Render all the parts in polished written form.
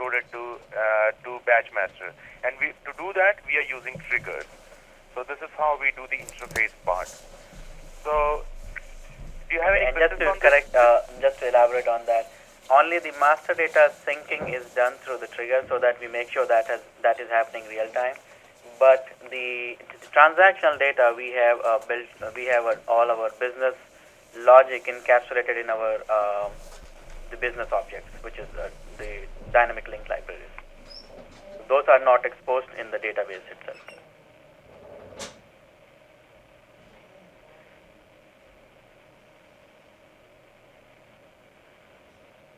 uploaded to Batchmaster. And to do that, we are using triggers. So this is how we do the interface part. So do you have any questions on this? Just to elaborate on that, only the master data syncing is done through the trigger, so that we make sure that is happening real time. But the transactional data we have all our business logic encapsulated in our the business objects, which is the dynamic link libraries. Those are not exposed in the database itself.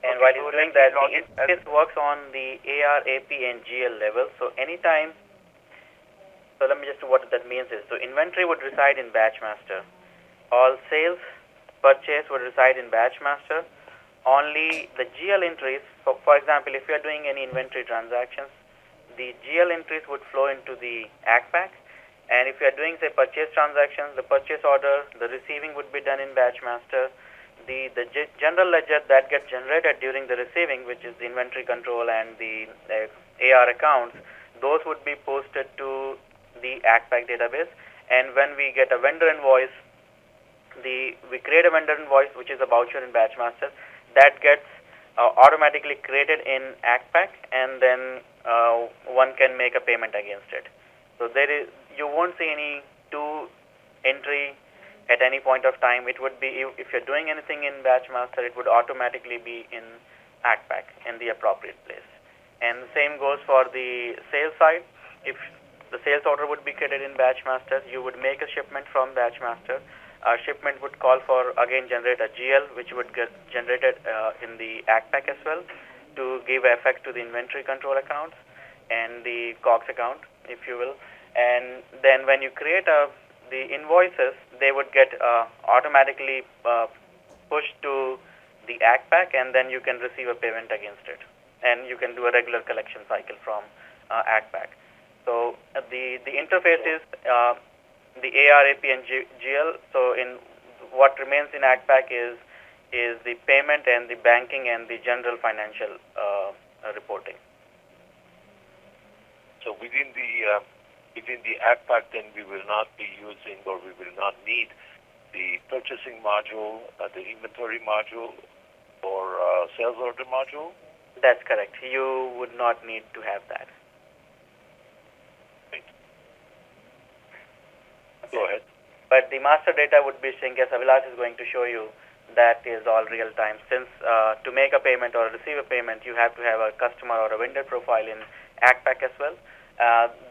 And while it's doing that, the interface works on the AR, AP, and GL level. So anytime, so let me just do what that means is, so inventory would reside in Batchmaster. All sales, purchase would reside in Batchmaster. Only the GL entries, so for example, if you are doing any inventory transactions, the GL entries would flow into the ACPAC. And if you are doing, say, purchase transactions, the purchase order, the receiving would be done in Batchmaster. The general ledger that gets generated during the receiving, which is the inventory control and the AR accounts, those would be posted to the ACPAC database. And when we get a vendor invoice, we create a vendor invoice, which is a voucher in Batchmaster, that gets automatically created in ACPAC, and then one can make a payment against it. So you won't see any two entry at any point of time. It would be, if you're doing anything in Batchmaster, it would automatically be in ACPAC in the appropriate place. And the same goes for the sales side. If the sales order would be created in Batchmaster, you would make a shipment from Batchmaster. A shipment would call for, again, generate a GL, which would get generated in the ACPAC as well, to give effect to the inventory control accounts and the COGS account, if you will. And then when you create the invoices, they would get automatically pushed to the ACPAC, and then you can receive a payment against it. And you can do a regular collection cycle from ACPAC. So the interface is the AR, AP, and GL. So in what remains in ACPAC is the payment and the banking and the general financial reporting. So within the ACPAC, then we will not be using, or we will not need the purchasing module, the inventory module, or sales order module? That's correct. You would not need to have that. Right. Go ahead. But the master data would be synced, as Abhilash is going to show you, that is all real time. Since to make a payment or receive a payment, you have to have a customer or a vendor profile in ACPAC as well.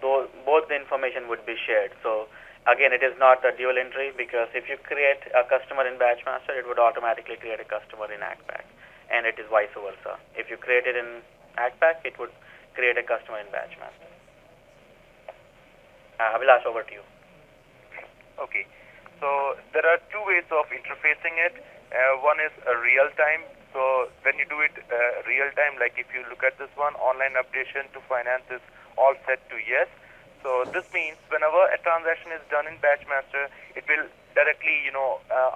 Both the information would be shared. So again, it is not a dual entry, because if you create a customer in Batchmaster, it would automatically create a customer in ACPAC, and it is vice versa. If you create it in ACPAC, it would create a customer in Batchmaster. Abhilash, over to you. Okay, so there are two ways of interfacing it. One is a real time. So when you do it real time, like if you look at this one, online updation to finance is all set to yes. So this means whenever a transaction is done in Batchmaster, it will directly,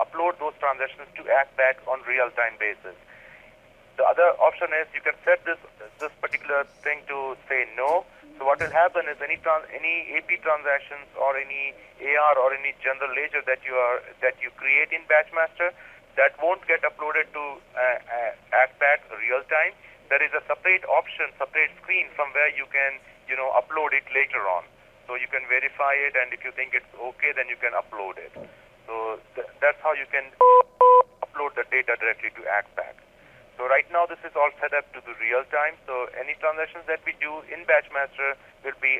upload those transactions to ACPAC on real-time basis. The other option is you can set this particular thing to say no. So what will happen is any AP transactions or any AR or any general ledger that you create in Batchmaster, that won't get uploaded to ACPAC real time. There is a separate option, separate screen from where you can upload it later on. So you can verify it, and if you think it's okay, then you can upload it. So that's how you can upload the data directly to ACPAC. So right now this is all set up to the real time. So any transactions that we do in Batchmaster will be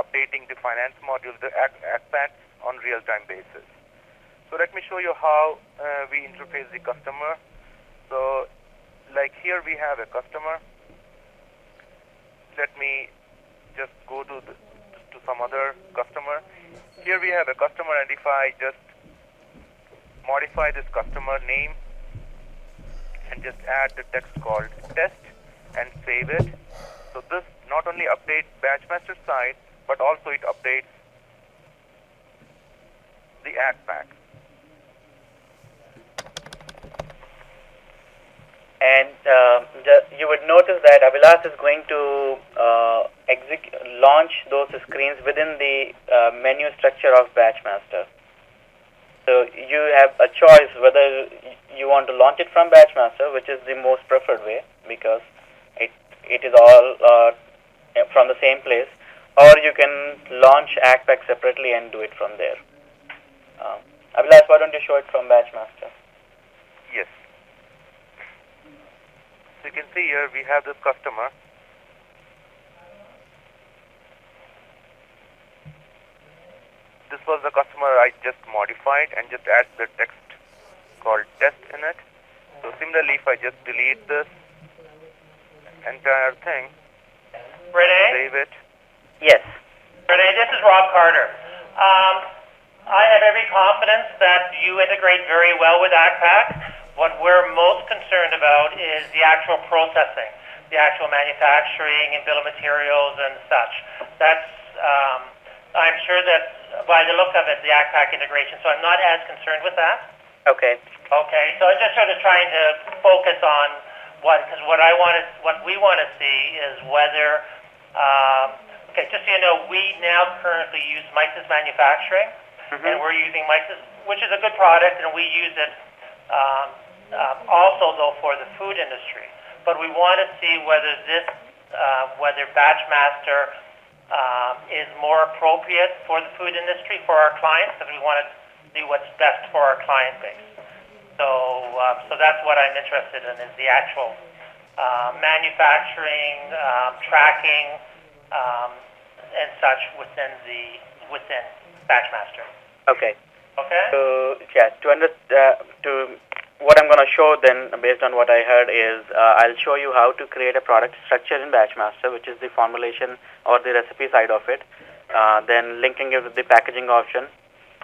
updating the finance module, the ACPAC, on real time basis. So let me show you how we interface the customer. So like here we have a customer. Let me just go to some other customer. Here we have a customer, and if I just modify this customer name and just add the text called test and save it. So this not only updates Batchmaster side, but also it updates the ACPAC. And you would notice that Abhilash is going to launch those screens within the menu structure of Batchmaster. So you have a choice whether you want to launch it from Batchmaster, which is the most preferred way because it is all from the same place, or you can launch ACPAC separately and do it from there. Abhilash, why don't you show it from Batchmaster? Yes. So you can see here we have this customer. This was the customer I just modified and just add the text called test in it. So similarly, if I just delete this entire thing, Renee? save it. Yes. Renee, this is Rob Carter. I have every confidence that you integrate very well with ACPAC. What we're most concerned about is the actual processing, the actual manufacturing and bill of materials and such. That's, I'm sure that by the look of it, the ACPAC integration, so I'm not as concerned with that. Okay. Okay, so I'm just sort of trying to focus on because what we want to see is whether, okay, just so you know, we now currently use Mises Manufacturing, and we're using Mises, which is a good product, and we use it also, though, for the food industry. But we want to see whether whether Batchmaster is more appropriate for the food industry for our clients, because we want to do what's best for our client base. So that's what I'm interested in, is the actual manufacturing, tracking, and such within Batchmaster. Okay. Okay. So yeah, what I'm going to show then, based on what I heard, is I'll show you how to create a product structure in Batchmaster, which is the formulation or the recipe side of it. Then linking it with the packaging option,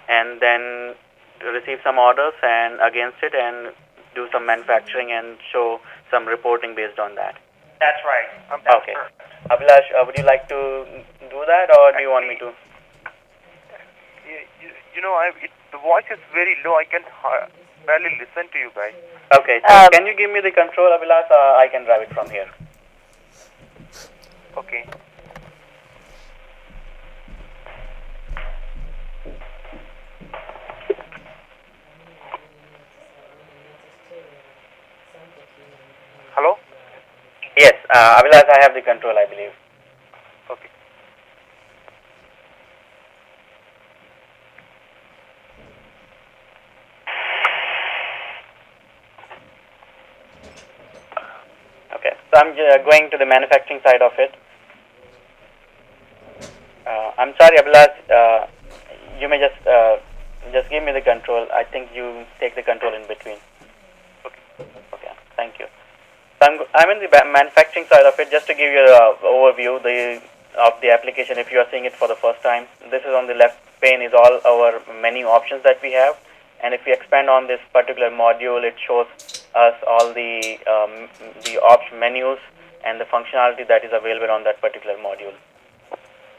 and then receive some orders and against it, and do some manufacturing and show some reporting based on that. That's right. Okay. Perfect. Abhilash, would you like to do that, or do you want me to? You know, the voice is very low. I can barely listen to you guys. Okay, so can you give me the control, Abhilash? I can drive it from here. Okay. Hello? Yes, Abhilash, I have the control, I believe. Okay. Okay, so I'm going to the manufacturing side of it. I'm sorry, Abhilash, you may just give me the control. I think you take the control in between. Okay, thank you. So I'm in the manufacturing side of it. Just to give you an overview of the application, if you are seeing it for the first time, this is on the left pane is all our menu options that we have. And if we expand on this particular module, it shows us all the option menus and the functionality that is available on that particular module.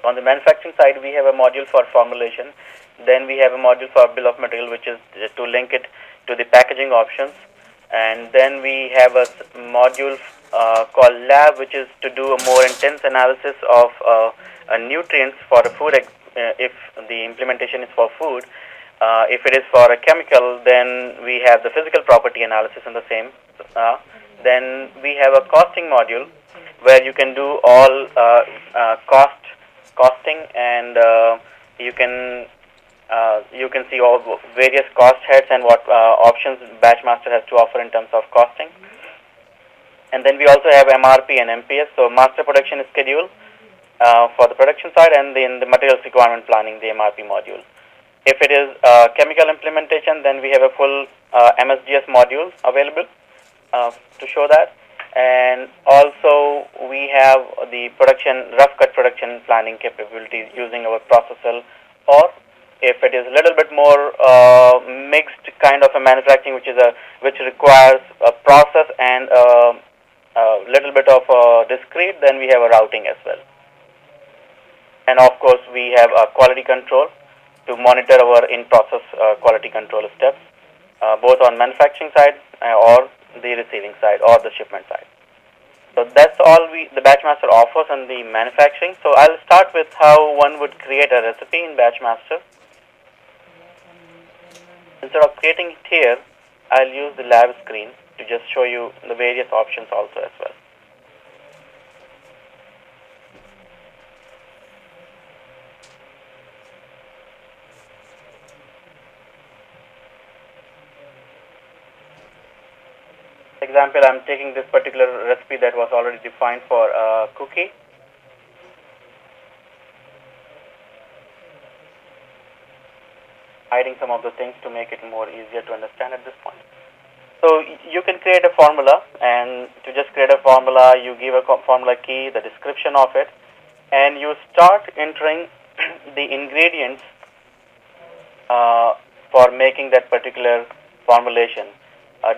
On the manufacturing side, we have a module for formulation. Then we have a module for bill of material, which is to link it to the packaging options. And then we have a module called lab, which is to do a more intense analysis of nutrients for the food, if the implementation is for food. If it is for a chemical, then we have the physical property analysis in the same. Then we have a costing module where you can do all costing, and you can see all various cost heads and what options Batchmaster has to offer in terms of costing. And then we also have MRP and MPS, so master production schedule for the production side, and in the materials requirement planning, the MRP module. If it is chemical implementation, then we have a full MSGS module available to show that. And also we have the rough cut production planning capabilities using our processor, or if it is a little bit more mixed kind of a manufacturing, which requires a process and a little bit of discrete, then we have a routing as well. And of course we have a quality control to monitor our in-process quality control steps, both on manufacturing side or the receiving side or the shipment side. So that's all the Batchmaster offers on the manufacturing. So I'll start with how one would create a recipe in Batchmaster. Instead of creating it here, I'll use the lab screen to just show you the various options also as well. For example, I'm taking this particular recipe that was already defined for a cookie. Hiding some of the things to make it more easier to understand at this point. So you can create a formula, and to just create a formula, you give a formula key, the description of it, and you start entering the ingredients for making that particular formulation.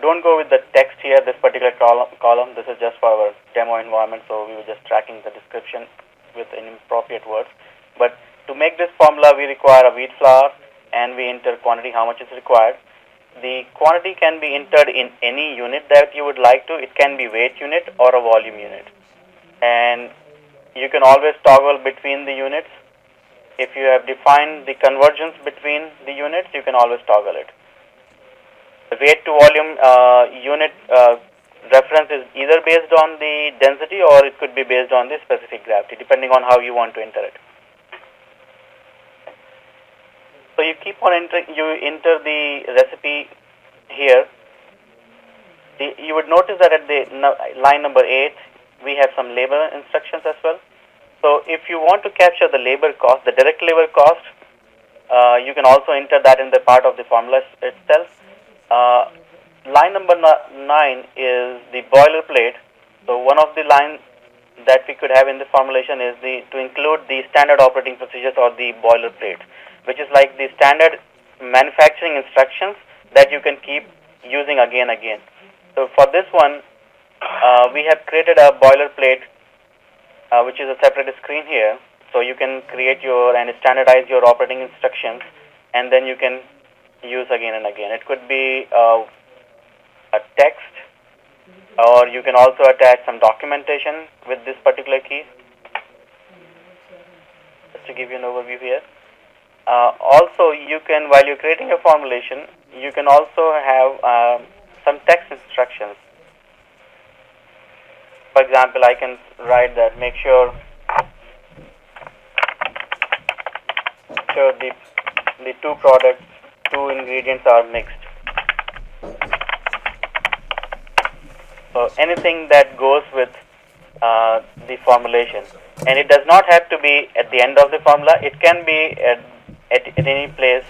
Don't go with the text here, this particular column. This is just for our demo environment, so we were just tracking the description with inappropriate words. But to make this formula, we require a wheat flour, and we enter quantity, how much is required. The quantity can be entered in any unit that you would like to. It can be weight unit or a volume unit. And you can always toggle between the units. If you have defined the convergence between the units, you can always toggle it. The weight to volume unit reference is either based on the density or it could be based on the specific gravity, depending on how you want to enter it. So you keep on entering, you enter the recipe here. You would notice that at the line number 8, we have some labor instructions as well. So if you want to capture the labor cost, the direct labor cost, you can also enter that in the part of the formula itself. Line number 9 is the boilerplate. So one of the lines that we could have in the formulation is to include the standard operating procedures or the boilerplate, which is like the standard manufacturing instructions that you can keep using again and again. So for this one, we have created a boilerplate, which is a separate screen here. So you can create and standardize your operating instructions, and then you can use again and again. It could be a text, or you can also attach some documentation with this particular key. Just to give you an overview here. Also, you can, while you're creating a formulation, you can also have some text instructions. For example, I can write that, make sure the two ingredients are mixed. So anything that goes with the formulation, and it does not have to be at the end of the formula. It can be at any place.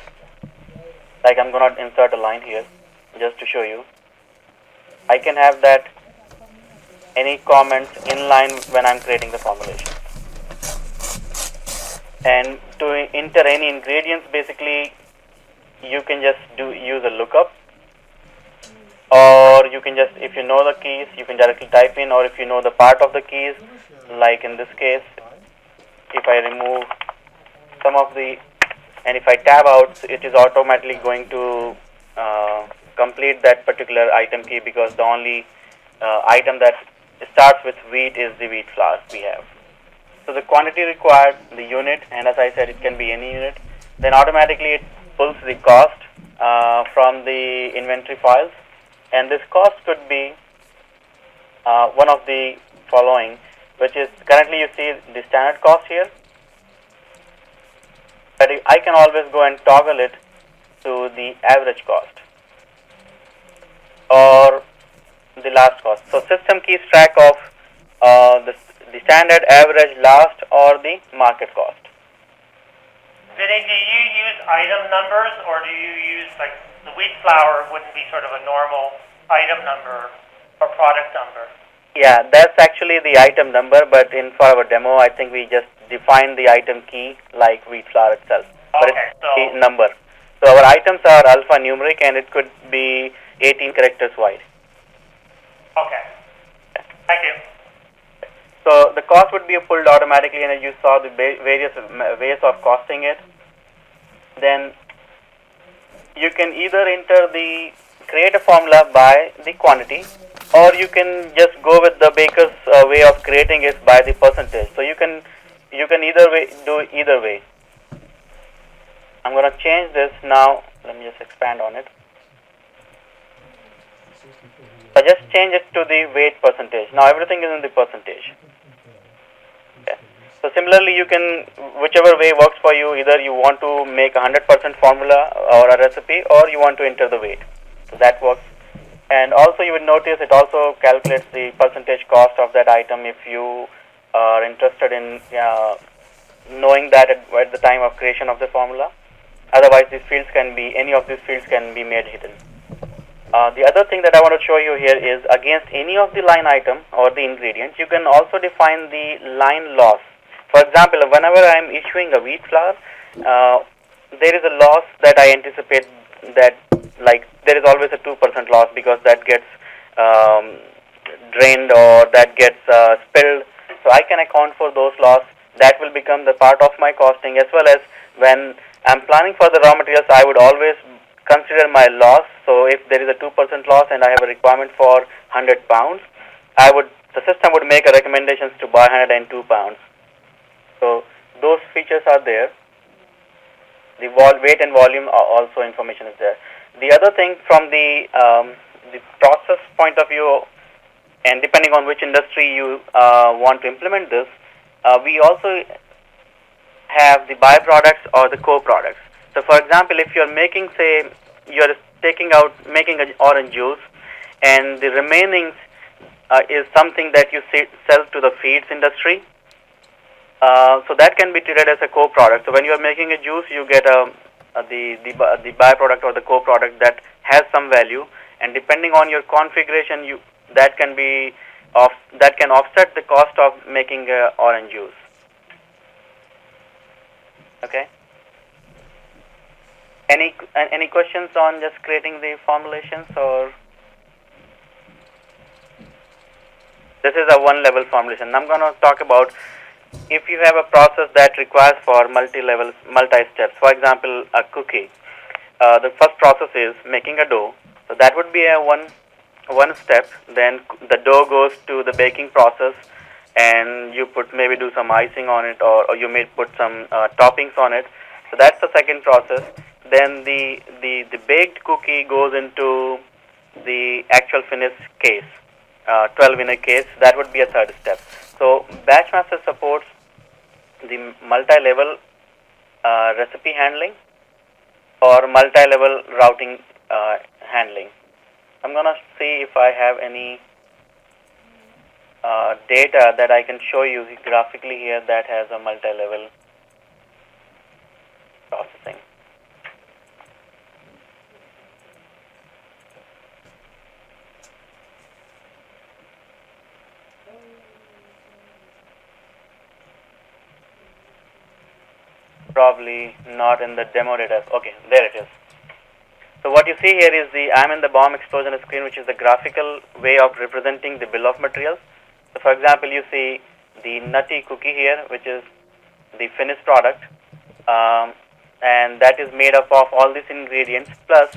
Like I'm going to insert a line here just to show you. I can have that any comments in line when I'm creating the formulation. And to enter any ingredients, basically you can just use a lookup, or you can just, if you know the keys, you can directly type in, or if you know the part of the keys, like in this case, if I remove some of the, and if I tab out, it is automatically going to complete that particular item key, because the only item that starts with wheat is the wheat flour we have. So the quantity required, the unit, and as I said, it can be any unit. Then automatically it pulls the cost from the inventory files, and this cost could be one of the following, which is currently you see the standard cost here, but I can always go and toggle it to the average cost or the last cost. So system keeps track of the standard, average, last, or the market cost. Vinny, do you use item numbers, or do you use, like, the wheat flour wouldn't be sort of a normal item number or product number? Yeah, that's actually the item number, but for our demo, I think we just define the item key like wheat flour itself. But Okay, it's the number. So our items are alphanumeric, and it could be 18 characters wide. Okay. Thank you. So the cost would be pulled automatically, and as you saw the various ways of costing it. Then you can either enter the create a formula by the quantity, or you can just go with the baker's way of creating it by the percentage. So you can either way do either way. I'm going to change this now. Let me just expand on it. So just change it to the weight percentage. Now everything is in the percentage. Okay. So similarly, you can, whichever way works for you, either you want to make a 100% formula or a recipe, or you want to enter the weight. So that works. And also you will notice it also calculates the percentage cost of that item if you are interested in knowing that at the time of creation of the formula. Otherwise, any of these fields can be made hidden. The other thing that I want to show you here is against any of the line item or the ingredients, you can also define the line loss. For example, whenever I am issuing a wheat flour, there is a loss that I anticipate that, like, there is always a 2% loss because that gets drained or that gets spilled. So I can account for those loss. That will become the part of my costing, as well as when I'm planning for the raw materials, I would always consider my loss. So if there is a 2% loss and I have a requirement for 100 pounds, the system would make a recommendations to buy 102 pounds. So those features are there. The weight and volume also information is there. The other thing from the process point of view, and depending on which industry you want to implement this, we also have the byproducts or the co-products. So for example, if you're making, say, you're making an orange juice, and the remaining is something that you sell to the feeds industry, so that can be treated as a co-product. So when you are making a juice, you get the byproduct or the co-product that has some value, and depending on your configuration, that can offset the cost of making orange juice. Okay. Any questions on just creating the formulations, or this is a one-level formulation. I'm going to talk about if you have a process that requires for multi-steps. For example, a cookie. The first process is making a dough. So that would be a one step. Then the dough goes to the baking process, and you maybe do some icing on it, or you may put some toppings on it. So that's the second process. Then the baked cookie goes into the actual finished case, 12 in a case. That would be a third step. So Batchmaster supports the multi-level recipe handling or multi-level routing handling. I'm going to see if I have any data that I can show you graphically here that has a multi-level processing. Probably not in the demo data. Okay, there it is. So what you see here is I'm in the bomb explosion screen, which is the graphical way of representing the bill of materials. So for example, you see the nutty cookie here, which is the finished product, and that is made up of all these ingredients, plus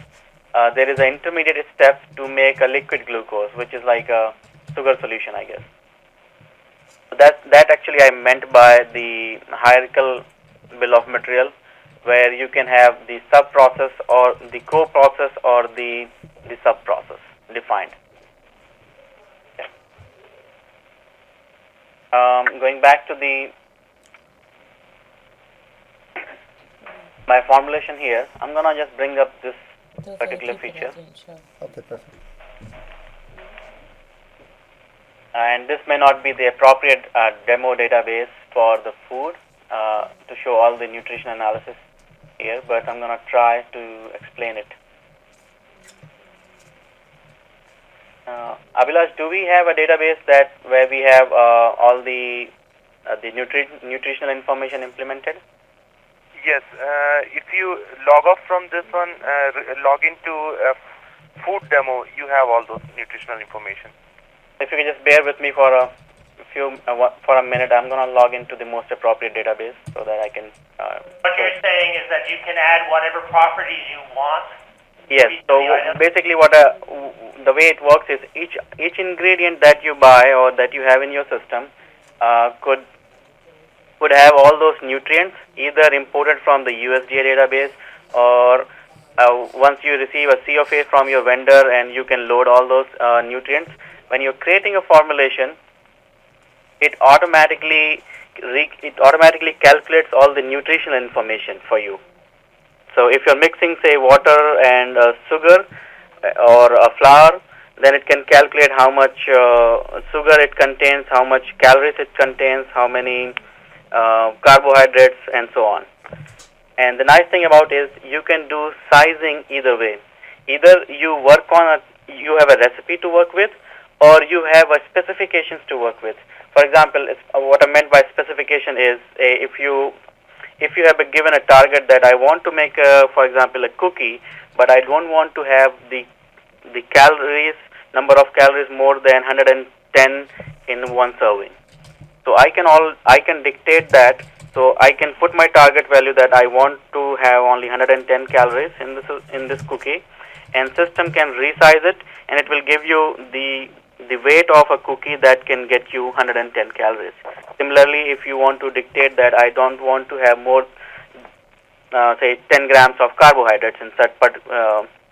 there is an intermediate step to make a liquid glucose, which is like a sugar solution, I guess. So that actually I meant by the hierarchical bill of material, where you can have the sub-process or the co-process or the sub-process defined. Okay. Going back to my formulation here, I'm gonna just bring up this particular feature. Okay, perfect. And this may not be the appropriate demo database for the food to show all the nutrition analysis here, but I'm going to try to explain it. Abhilash, do we have a database where we have all the nutritional information implemented? Yes. If you log off from this one, log into food demo, you have all those nutritional information. If you can just bear with me for a minute, I'm going to log into the most appropriate database so that I can... What you're saying is that you can add whatever properties you want Yes. So basically, the way it works is each ingredient that you buy or that you have in your system could have all those nutrients either imported from the USDA database or once you receive a COFA from your vendor and you can load all those nutrients. When you're creating a formulation, it automatically calculates all the nutritional information for you. So if you're mixing, say, water and sugar or a flour, then it can calculate how much sugar it contains, how much calories it contains, how many carbohydrates, and so on. And the nice thing about is you can do sizing either way. Either you you have a recipe to work with, or you have specifications to work with. For example, what I meant by specification is if you have been given a target that I want to make, for example, a cookie, but I don't want to have the number of calories more than 110 in one serving. So I can dictate that. So I can put my target value that I want to have only 110 calories in this cookie, and system can resize it, and it will give you the weight of a cookie that can get you 110 calories. Similarly, if you want to dictate that I don't want to have more, say 10 grams of carbohydrates in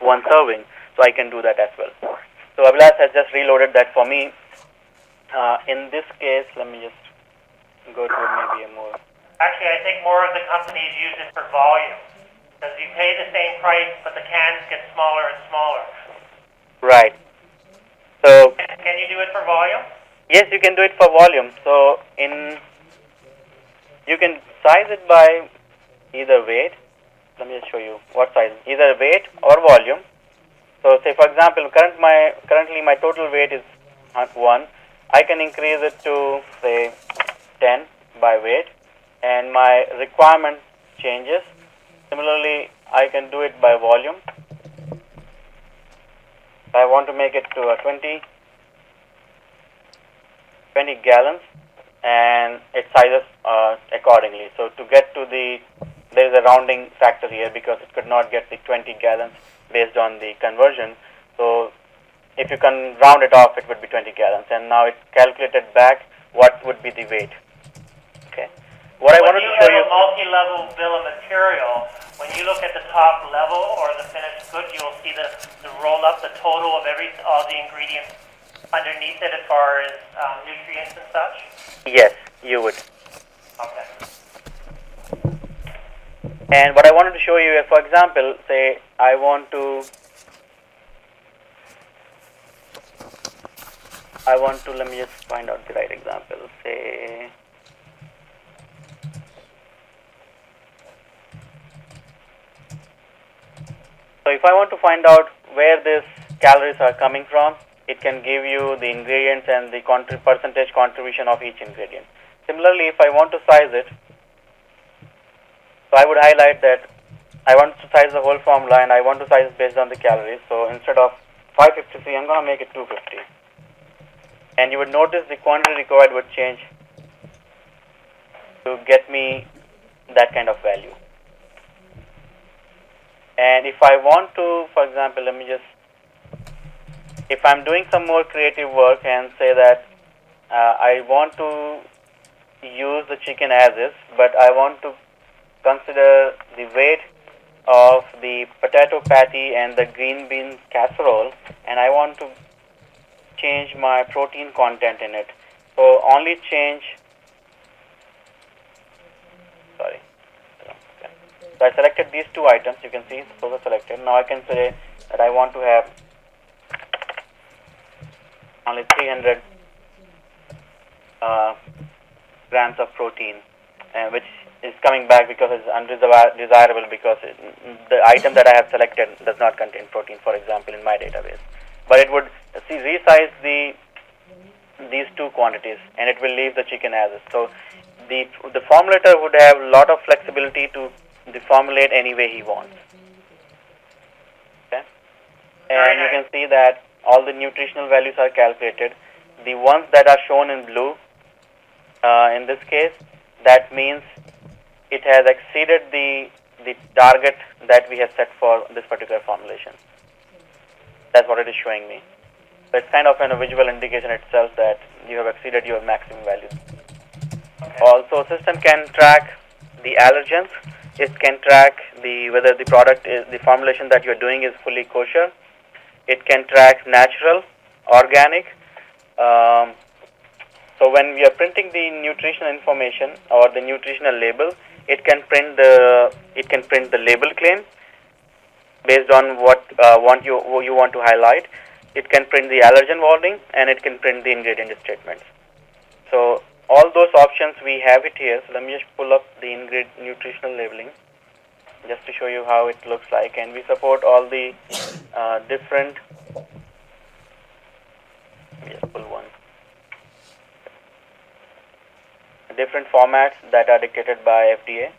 one serving, so I can do that as well. So Abhilash has just reloaded that for me. In this case, let me just go to maybe a more. Actually, I think more of the companies use it for volume, because you pay the same price, but the cans get smaller and smaller. Right. So can you do it for volume? Yes, you can do it for volume. So you can size it by either weight. Let me just show you what size. Either weight or volume. So say for example, currently my total weight is 1. I can increase it to say 10 by weight, and my requirement changes. Similarly, I can do it by volume. I want to make it to a 20 gallons, and it sizes accordingly. So to get to there is a rounding factor here because it could not get the 20 gallons based on the conversion. So if you can round it off, it would be 20 gallons, and now it calculated back what would be the weight. Okay. What I wanted to show you. When you have a multi-level bill of material, when you look at the top level or the finished good, you'll see the roll up, the total of all the ingredients underneath it as far as nutrients and such? Yes, you would. Okay. And what I wanted to show you is, for example, say I want to, let me just find out the right example. Say, so if I want to find out where these calories are coming from, it can give you the ingredients and the percentage contribution of each ingredient. Similarly, if I want to size it, so I would highlight that I want to size the whole formula and I want to size based on the calories. So instead of 553, I'm going to make it 250. And you would notice the quantity required would change to get me that kind of value. And if I want to, for example, if I'm doing some more creative work and say that I want to use the chicken as is, but I want to consider the weight of the potato patty and the green bean casserole, and I want to change my protein content in it. So only change, sorry. So I selected these two items, you can see, those are selected. Now I can say that I want to have only 300 grams of protein, which is coming back because it's undesirable because the item that I have selected does not contain protein, for example, in my database. But it would resize these two quantities, and it will leave the chicken as is. So the formulator would have a lot of flexibility to formulate any way he wants. Okay, and you can see that all the nutritional values are calculated. The ones that are shown in blue, in this case, that means it has exceeded the the target that we have set for this particular formulation. That's what it is showing me. So it's kind of a visual indication itself that you have exceeded your maximum value. Okay. Also, system can track the allergens. It can track whether the product is the formulation that you're doing is fully kosher. It can track natural, organic. So when we are printing the nutritional information or the nutritional label, it can print the label claim based on what you want to highlight. It can print the allergen warning, and it can print the ingredient statements. So all those options we have it here. So let me just pull up the nutritional labeling just to show you how it looks like, and we support all the different. Just pull one. Different formats that are dictated by FDA.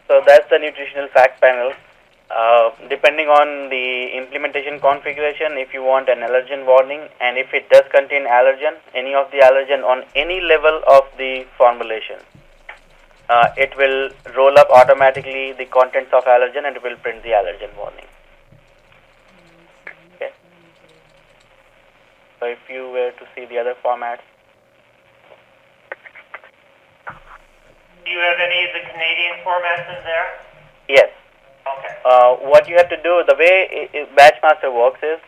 So that's the nutritional fact panel. Depending on the implementation configuration, if you want an allergen warning, and if it does contain allergen, any of the allergen on any level of the formulation, it will roll up automatically the contents of allergen and it will print the allergen warning. Okay. So if you were to see the other formats. Do you have any of the Canadian formats in there? Yes. Okay. What you have to do, the way Batchmaster works is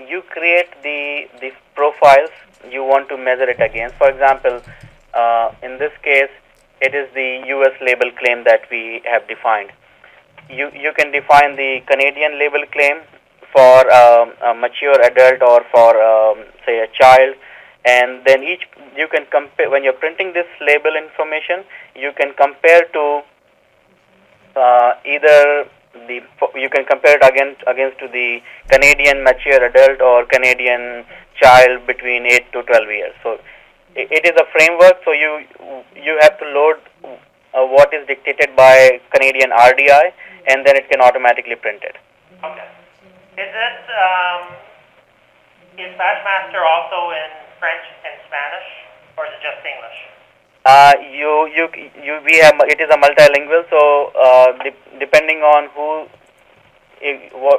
you create the profiles you want to measure it against. For example, in this case, it is the US label claim that we have defined. You can define the Canadian label claim for a mature adult or for say a child, and then you can compare when you're printing this label information. You can compare to you can compare it against to the Canadian mature adult or Canadian child between 8 to 12 years. So it is a framework. So you have to load what is dictated by Canadian RDI, and then it can automatically print it. Okay. Is Batchmaster also in French and Spanish, or is it just English? It is a multilingual, so depending on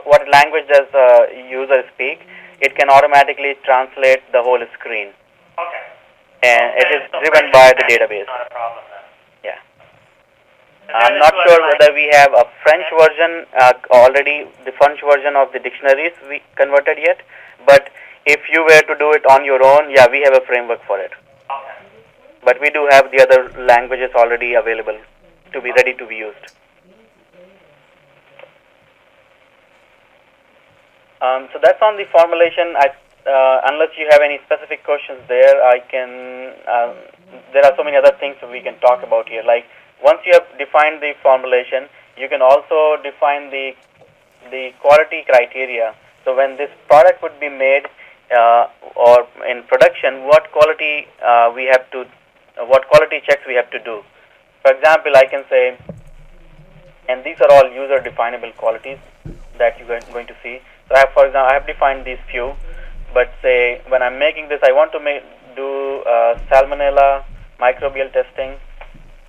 what language does the user speak, it can automatically translate the whole screen. Okay. And it is driven by the database. Not a problem then. Yeah. I'm not sure whether we have a French version already, the French version of the dictionaries we converted yet, but if you were to do it on your own, yeah, we have a framework for it. Okay. But we do have the other languages already available to be ready to be used. So that's on the formulation. Unless you have any specific questions there, I can. There are so many other things that we can talk about here. Like once you have defined the formulation, you can also define the quality criteria. So when this product would be made or in production, what quality what quality checks we have to do. For example, I can say, and these are all user definable qualities that you're going to see. So for example, I have defined these few, but say when I'm making this, I want to do salmonella microbial testing,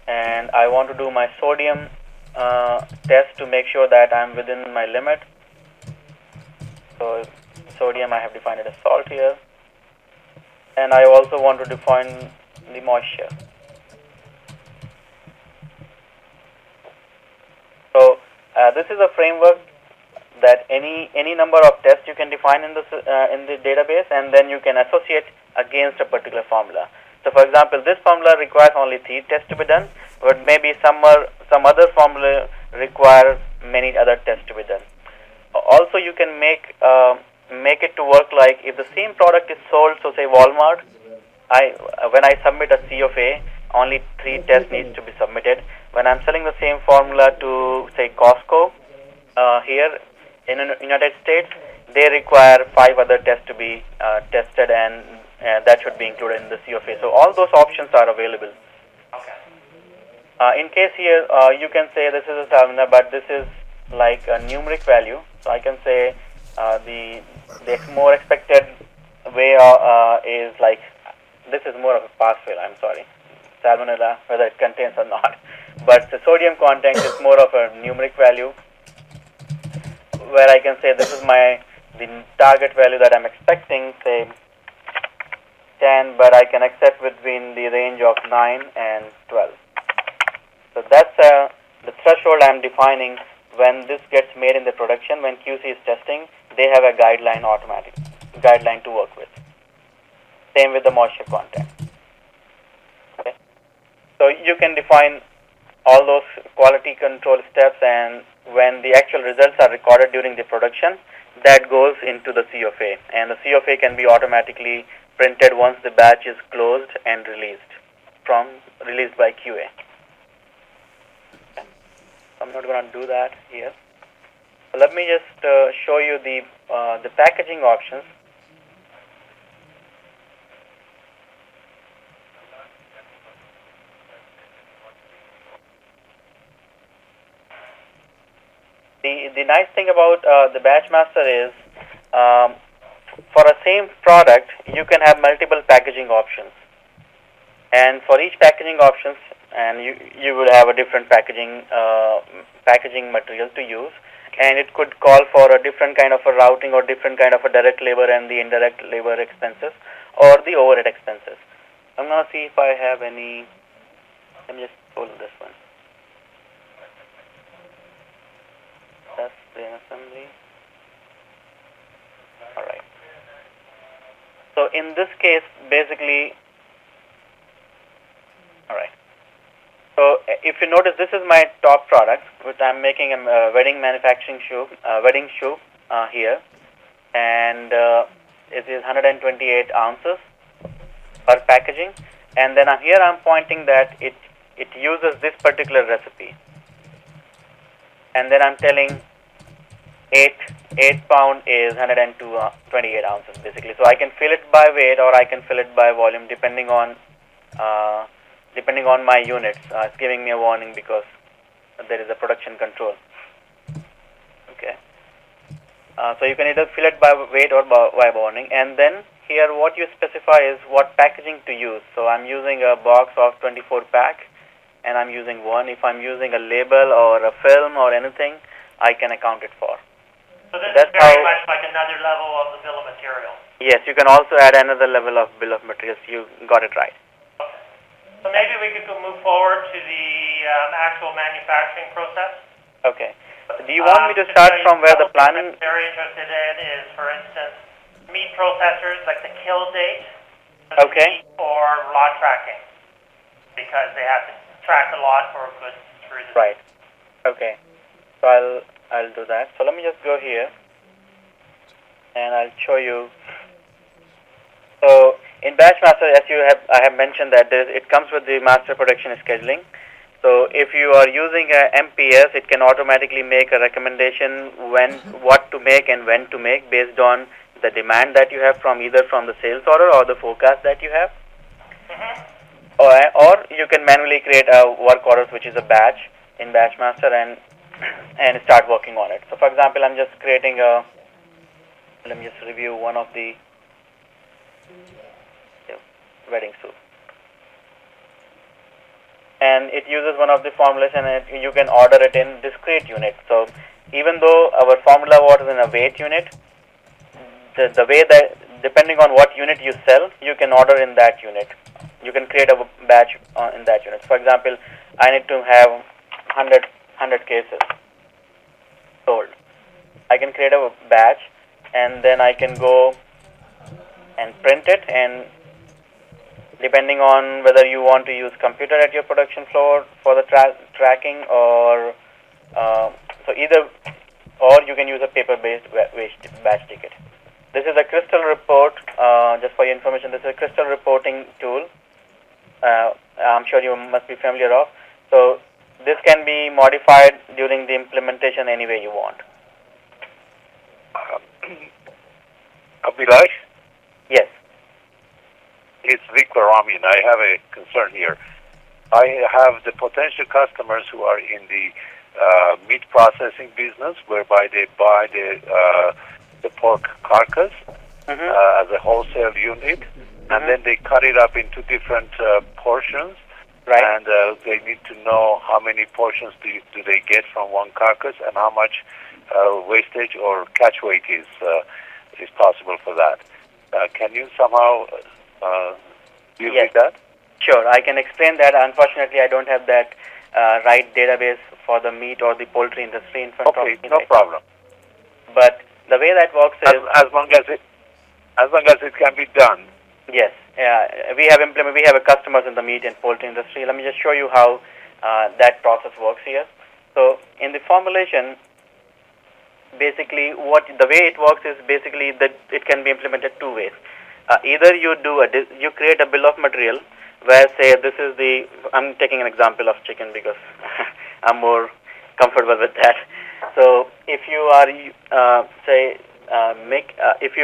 and I want to do my sodium test to make sure that I'm within my limit. So sodium I have defined it as salt here, and I also want to define the moisture. So this is a framework that any number of tests you can define in the database, and then you can associate against a particular formula. So for example, this formula requires only 3 tests to be done, but maybe some other formula require many other tests to be done. Also, you can make it to work like if the same product is sold, so say Walmart, when I submit a CFA, only 3 tests needs to be submitted. When I'm selling the same formula to say Costco here in the United States, they require 5 other tests to be tested, and that should be included in the CFA. So all those options are available. Okay. In case here, you can say this is a salmonella, but this is like a numeric value. So I can say the more expected way is like, this is more of a pass fail, I'm sorry, salmonella, whether it contains or not. But the sodium content is more of a numeric value, where I can say this is the target value that I'm expecting, say 10, but I can accept between the range of 9 and 12. So that's the threshold I'm defining. When this gets made in the production, when QC is testing, they have a guideline to work with. Same with the moisture content. Okay. So you can define all those quality control steps, and when the actual results are recorded during the production, that goes into the CFA, and the CFA can be automatically printed once the batch is closed and released by QA. Okay. I'm not going to do that here. So let me just show you the packaging options. The nice thing about the Batchmaster is, for a same product, you can have multiple packaging options. And for each packaging options, and you will have a different packaging material to use, and it could call for a different kind of a routing or different kind of a direct labor and the indirect labor expenses or the overhead expenses. I'm going to see if I have any. Let me just pull this one. That's the assembly. All right. So in this case, basically, all right. So if you notice, this is my top product, which I'm making a wedding manufacturing shoe, here, and it is 128 ounces per packaging. And then here I'm pointing that it uses this particular recipe. And then I'm telling 8 pound is 128 ounces basically. So I can fill it by weight or I can fill it by volume depending on my units. It's giving me a warning because there is a production control. Okay. So you can either fill it by weight or by warning. And then here what you specify is what packaging to use. So I'm using a box of 24 pack and I'm using one. If I'm using a label or a film or anything, I can account it for. So this is very much like another level of the bill of materials. Yes, you can also add another level of bill of materials. You got it right. Okay. So maybe we could move forward to the actual manufacturing process. Okay. Do you want me to start from where the planning? What I'm very interested in is, for instance, meat processors, like the kill date, okay, or lot tracking, because they have to track a lot for goods through the right. Okay. So I'll do that. So let me just go here and I'll show you. So in Batchmaster, as I have mentioned that it comes with the master production scheduling. So if you are using a MPS, it can automatically make a recommendation what to make and when to make based on the demand that you have from either from the sales order or the forecast that you have. Or you can manually create a work orders, which is a batch in Batchmaster, and start working on it. So for example, I'm just creating let me just review one of the wedding soup. And it uses one of the formulas, and you can order it in discrete unit. So even though our formula was in a weight unit, the way that depending on what unit you sell, you can order in that unit. You can create a batch in that unit. For example, I need to have 100 cases sold. I can create a batch, and then I can go and print it, and depending on whether you want to use computer at your production floor for the tracking, or so either, or you can use a paper-based batch ticket. This is a crystal report. Just for your information, this is a crystal reporting tool. I'm sure you must be familiar of. So this can be modified during the implementation any way you want. Abhilash? Yes. It's Victor Rami, and I have a concern here. I have the potential customers who are in the meat processing business, whereby they buy the pork carcass as a wholesale unit, and then they cut it up into different portions. Right. And they need to know how many portions do they get from one carcass, and how much wastage or catch weight is possible for that. Can you somehow deal with that? Sure, I can explain that. Unfortunately, I don't have that right database for the meat or the poultry industry in front of me. Okay, no problem. But the way that works is as long as it can be done. Yes, we have customers in the meat and poultry industry. Let me just show you how that process works here. So in the formulation, basically the way it works is basically that it can be implemented two ways. Either you create a bill of material where, say, I'm taking an example of chicken because I'm more comfortable with that. So if you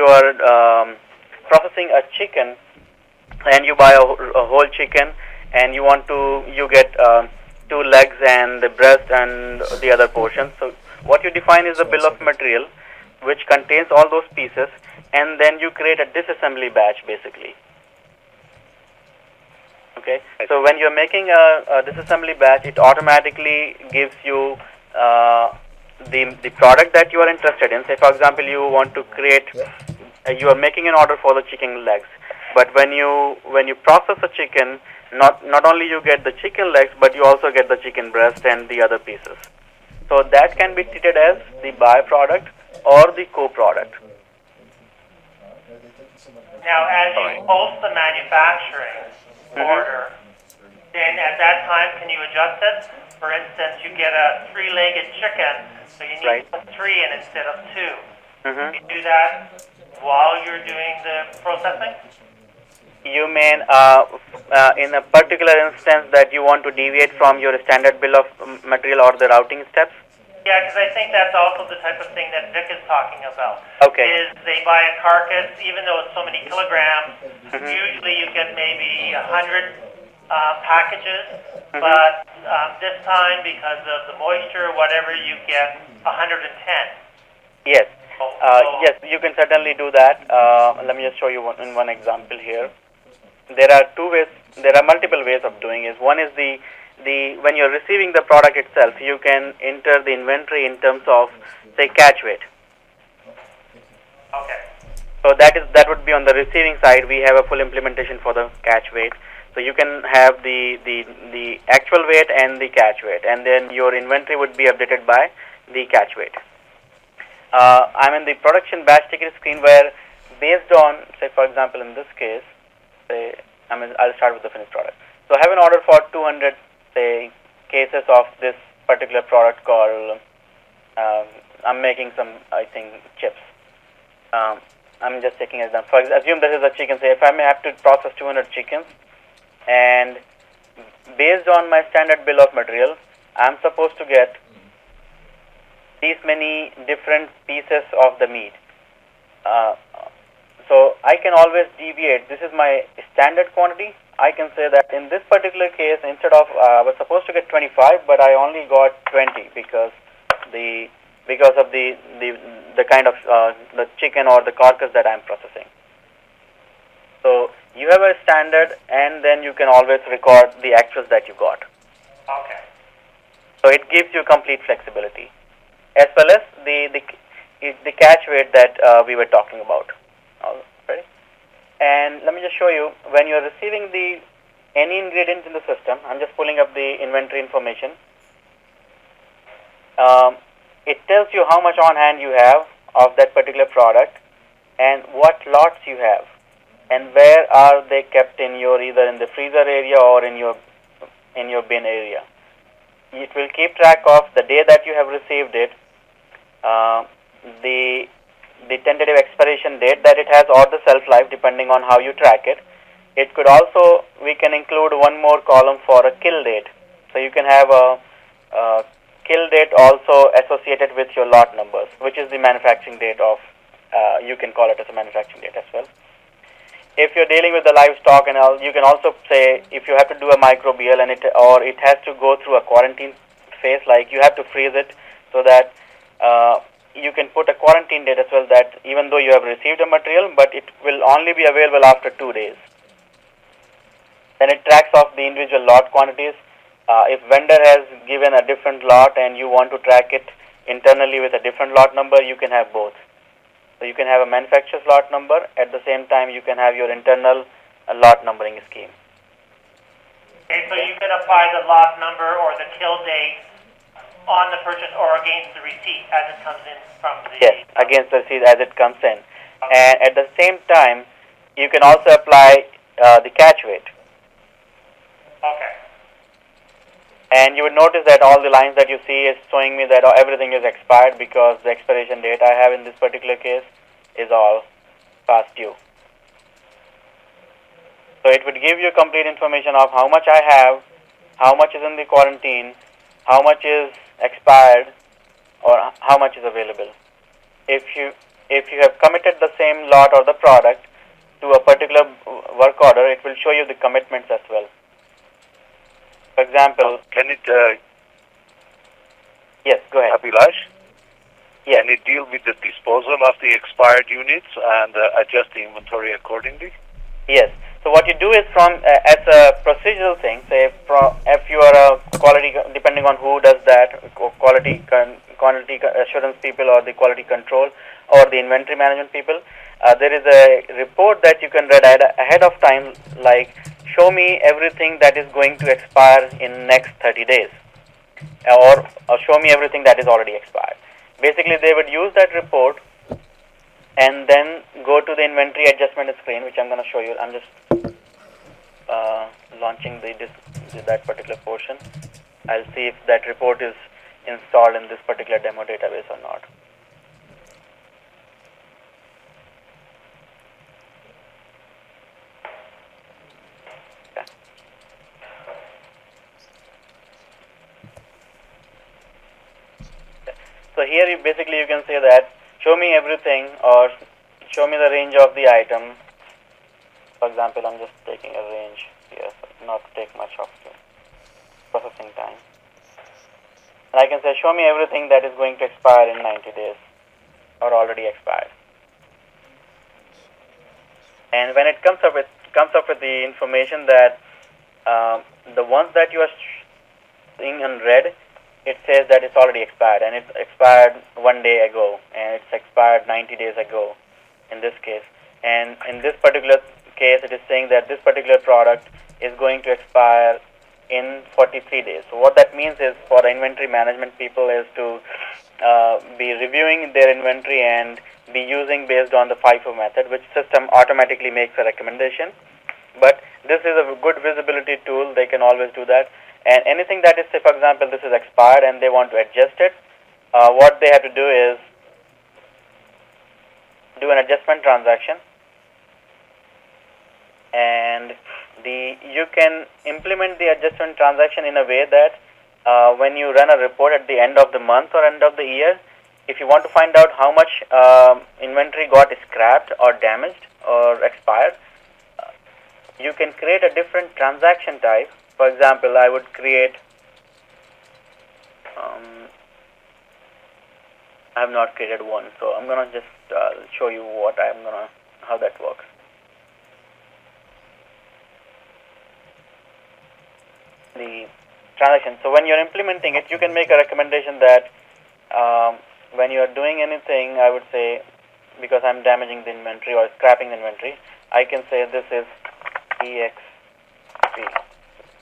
are processing a chicken and you buy a whole chicken and you get 2 legs and the breast and the other portions. So what you define is a bill of material which contains all those pieces, and then you create a disassembly batch basically. Okay, so when you're making a disassembly batch, it automatically gives you the product that you are interested in. Say, for example, you are making an order for the chicken legs, but when you process a chicken, not only you get the chicken legs, but you also get the chicken breast and the other pieces. So that can be treated as the byproduct or the co-product. Now, as you post the manufacturing order, then at that time, can you adjust it? For instance, you get a 3-legged chicken, so you need 3 instead of 2. Can you do that while you're doing the processing? You mean in a particular instance that you want to deviate from your standard bill of material or the routing steps? Yeah, because I think that's also the type of thing that Vic is talking about. Okay. Is they buy a carcass, even though it's so many kilograms, usually you get maybe 100 packages, but this time, because of the moisture or whatever, you get 110. Yes. Yes, you can certainly do that. Let me just show you one example here. There are multiple ways of doing it. One is when you're receiving the product itself, you can enter the inventory in terms of, say, catch weight. Okay. So that would be on the receiving side. We have a full implementation for the catch weight. So you can have the actual weight and the catch weight, and then your inventory would be updated by the catch weight. I'm in the production batch ticket screen where, based on, say, for example, in this case, I'll start with the finished product. So I have an order for 200, say, cases of this particular product called, I'm making some, I think, chips. I'm just taking an example. Assume this is a chicken. Say, if I may have to process 200 chickens, and based on my standard bill of material, I'm supposed to get these many different pieces of the meat. So I can always deviate. This is my standard quantity. I can say that in this particular case, instead of I was supposed to get 25, but I only got 20 because of the kind of the chicken or the carcass that I'm processing. So you have a standard, and then you can always record the actuals that you got. Okay. So it gives you complete flexibility, as well as the catch weight that we were talking about. Ready? And let me just show you, when you're receiving any ingredients in the system, I'm just pulling up the inventory information. It tells you how much on hand you have of that particular product and what lots you have and where are they kept in your, either in the freezer area or in your bin area. It will keep track of the day that you have received it, the tentative expiration date that it has, or the shelf life, depending on how you track it. It could also, we can include one more column for a kill date. So you can have a kill date also associated with your lot numbers, which is the manufacturing date of, you can call it as a manufacturing date as well. if you're dealing with the livestock and all, you can also say if you have to do a microbial and it has to go through a quarantine phase, like you have to freeze it so that you can put a quarantine date as well, that even though you have received a material, but it will only be available after 2 days. Then it tracks off the individual lot quantities. If vendor has given a different lot and you want to track it internally with a different lot number, you can have both. So you can have a manufacturer's lot number, at the same time you can have your internal lot numbering scheme. Okay, so you can apply the lot number or the kill date on the purchase or against the receipt as it comes in from the... Yes, against the receipt as it comes in. Okay. And at the same time, you can also apply the catch weight. Okay. And you would notice that all the lines that you see is showing me that everything is expired, because the expiration date I have in this particular case is all past due. So it would give you complete information of how much I have, how much is in the quarantine, how much is expired, or how much is available. If you have committed the same lot or the product to a particular work order, it will show you the commitments as well. For example, can it? Yes, go ahead. Abhilash? Yes. Can it deal with the disposal of the expired units and adjust the inventory accordingly? Yes. So what you do is, from as a procedural thing, say if you are a quality, depending on who does that, quality assurance people or the quality control or the inventory management people, there is a report that you can read ahead of time, like show me everything that is going to expire in next 30 days, or show me everything that is already expired. Basically, they would use that report and then go to the inventory adjustment screen, which I'm going to show you. I'm just launching that particular portion. I'll see if that report is installed in this particular demo database or not. Okay. So here you can say that show me everything, or show me the range of the item. For example, I'm just taking a range here, so not to take much of the processing time. And I can say show me everything that is going to expire in 90 days or already expired. And when it comes up with the information that the ones that you are seeing in red, it says that it's already expired, and it's expired 1 day ago, and it's expired 90 days ago in this case. And in this particular case, it is saying that this particular product is going to expire in 43 days. So what that means is, for the inventory management people, is to be reviewing their inventory and be using based on the FIFO method, which system automatically makes a recommendation. But this is a good visibility tool. They can always do that. And anything that is, say for example, this is expired and they want to adjust it, what they have to do is do an adjustment transaction, and you can implement the adjustment transaction in a way that when you run a report at the end of the month or end of the year, if you want to find out how much inventory got scrapped or damaged or expired, you can create a different transaction type. For example, I would create, I have not created one, so I'm going to just show you how that works. The transaction. So when you're implementing it, you can make a recommendation that when you are doing anything, I would say, because I'm damaging the inventory or scrapping the inventory, I can say this is EXP.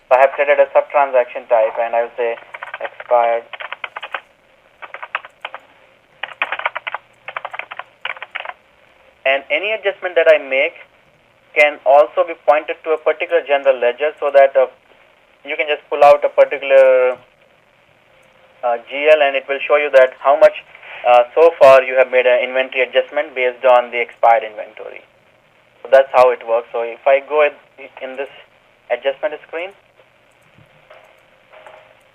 So I have created a sub-transaction type, and I will say expired and any adjustment that I make can also be pointed to a particular general ledger, so that you can just pull out a particular GL and it will show you that how much so far you have made an inventory adjustment based on the expired inventory. So that's how it works. So if I go in this adjustment screen,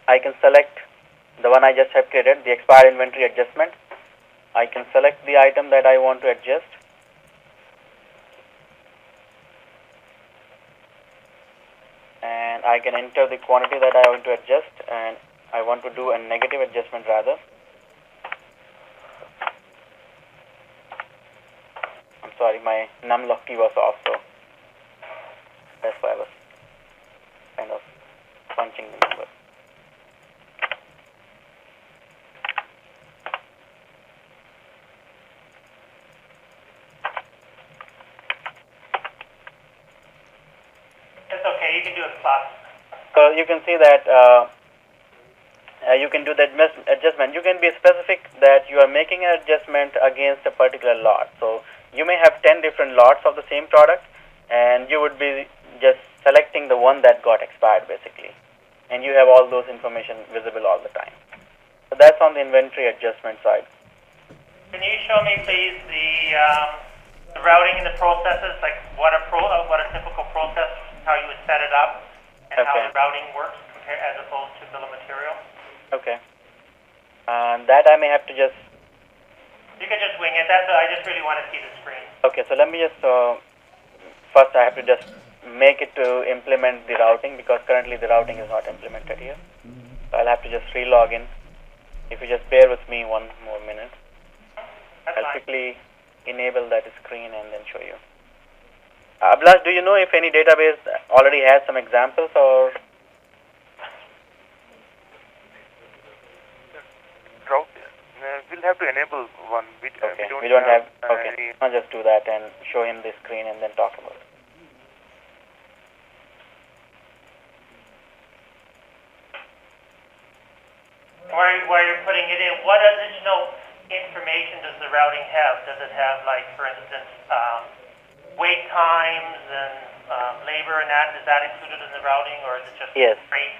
I can select the one I just have created, the expired inventory adjustment. I can select the item that I want to adjust. I can enter the quantity that I want to adjust, and I want to do a negative adjustment rather. I'm sorry, my numlock key was off, so that's why I was kind of punching the number. It's okay, you can do a plus. So you can see that you can do the adjustment. You can be specific that you are making an adjustment against a particular lot. So you may have 10 different lots of the same product, and you would be just selecting the one that got expired basically, and you have all those information visible all the time. So that's on the inventory adjustment side. Can you show me please the routing and the processes, like what a typical process, how you would set it up, and how the routing works as opposed to bill of material? Okay. That I may have to just... You can just wing it. I just really want to see the screen. Okay, so let me just... first I have to just make it to implement the routing, because currently the routing is not implemented here. So I'll have to just re-log in. If you just bear with me one more minute. I'll quickly enable that screen and then show you. Abhilash, do you know if any database already has some examples, or... We'll have to enable one. We don't have. Okay, I'll just do that and show him the screen and then talk about it. While you're putting it in, what additional information does the routing have? Does it have, like, for instance, wait times and labor and that? Is that included in the routing, or is it just freight?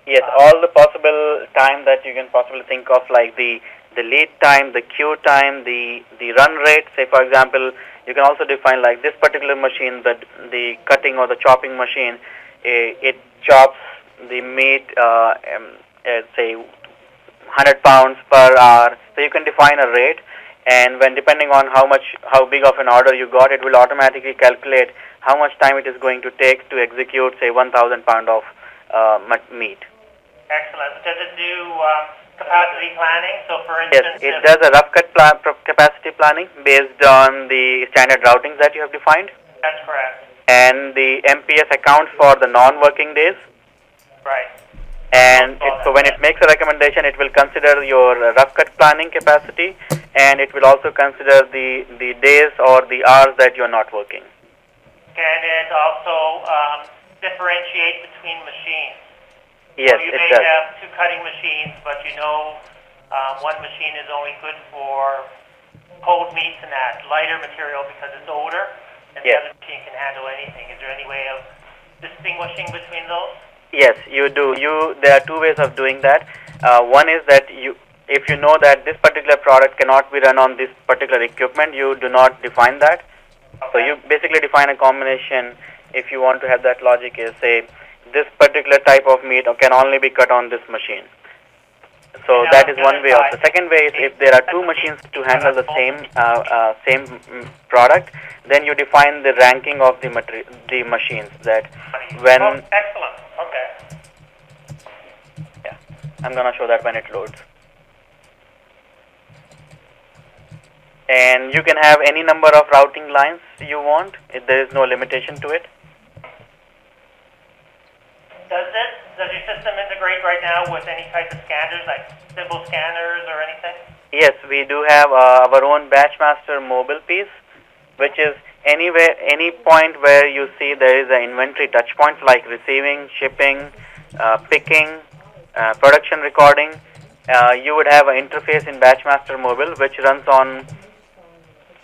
Yes, all the possible time that you can possibly think of, like the lead time, the queue time, the run rate. Say, for example, you can also define like this particular machine, the cutting or the chopping machine, it chops the meat, say 100 pounds per hour. So you can define a rate, and when depending on how big of an order you got, it will automatically calculate how much time it is going to take to execute, say, 1,000 pound of meat. Excellent. Does it do capacity planning? So, for instance, yes, it does a rough cut capacity planning based on the standard routings that you have defined. That's correct. And the MPS accounts for the non-working days. Right. And so when it makes a recommendation, it will consider your rough cut planning capacity, and it will also consider the days or the hours that you are not working. Can it also differentiate between machines? Yes, so you may have two cutting machines, but you know one machine is only good for cold meats and that, lighter material because it's older, and the other machine can handle anything. Is there any way of distinguishing between those? Yes, you do. There are two ways of doing that. One is that if you know that this particular product cannot be run on this particular equipment, you do not define that. Okay. So you basically define a combination. If you want to have that logic, is say this particular type of meat can only be cut on this machine. So that is one way. The second way is if there are two machines to handle the same product, then you define the ranking of the machines. That when excellent. Okay. Yeah, I'm gonna show that when it loads. And you can have any number of routing lines you want. There is no limitation to it. Does your system integrate right now with any type of scanners, like symbol scanners or anything? Yes, we do have our own Batchmaster mobile piece, which is any point where you see there is an inventory touch point, like receiving, shipping, picking, production recording. You would have an interface in Batchmaster mobile which runs on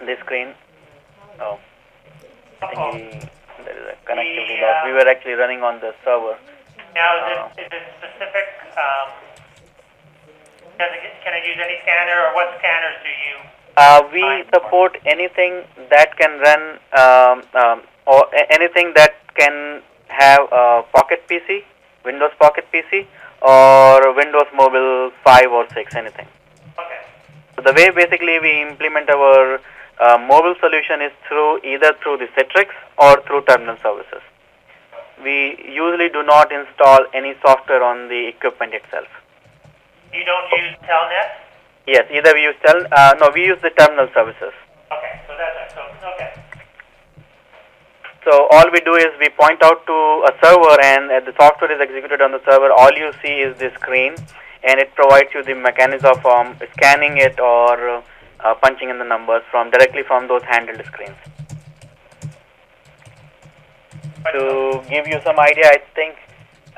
the screen. Oh, I think there is a connectivity loss. We were actually running on the server. Now, is it specific? Can it use any scanner, or what scanners do you? We support anything that can run, or anything that can have a Pocket PC, Windows Pocket PC, or Windows Mobile 5 or 6, anything. Okay. So the way basically we implement our mobile solution is either through the Citrix or through terminal services. we usually do not install any software on the equipment itself. You don't use Telnet? Yes, either we use no, we use the terminal services. Okay, so that's okay. So all we do is we point out to a server, and the software is executed on the server. All you see is the screen, and it provides you the mechanism of scanning it or punching in the numbers directly from those handled screens. To give you some idea, I think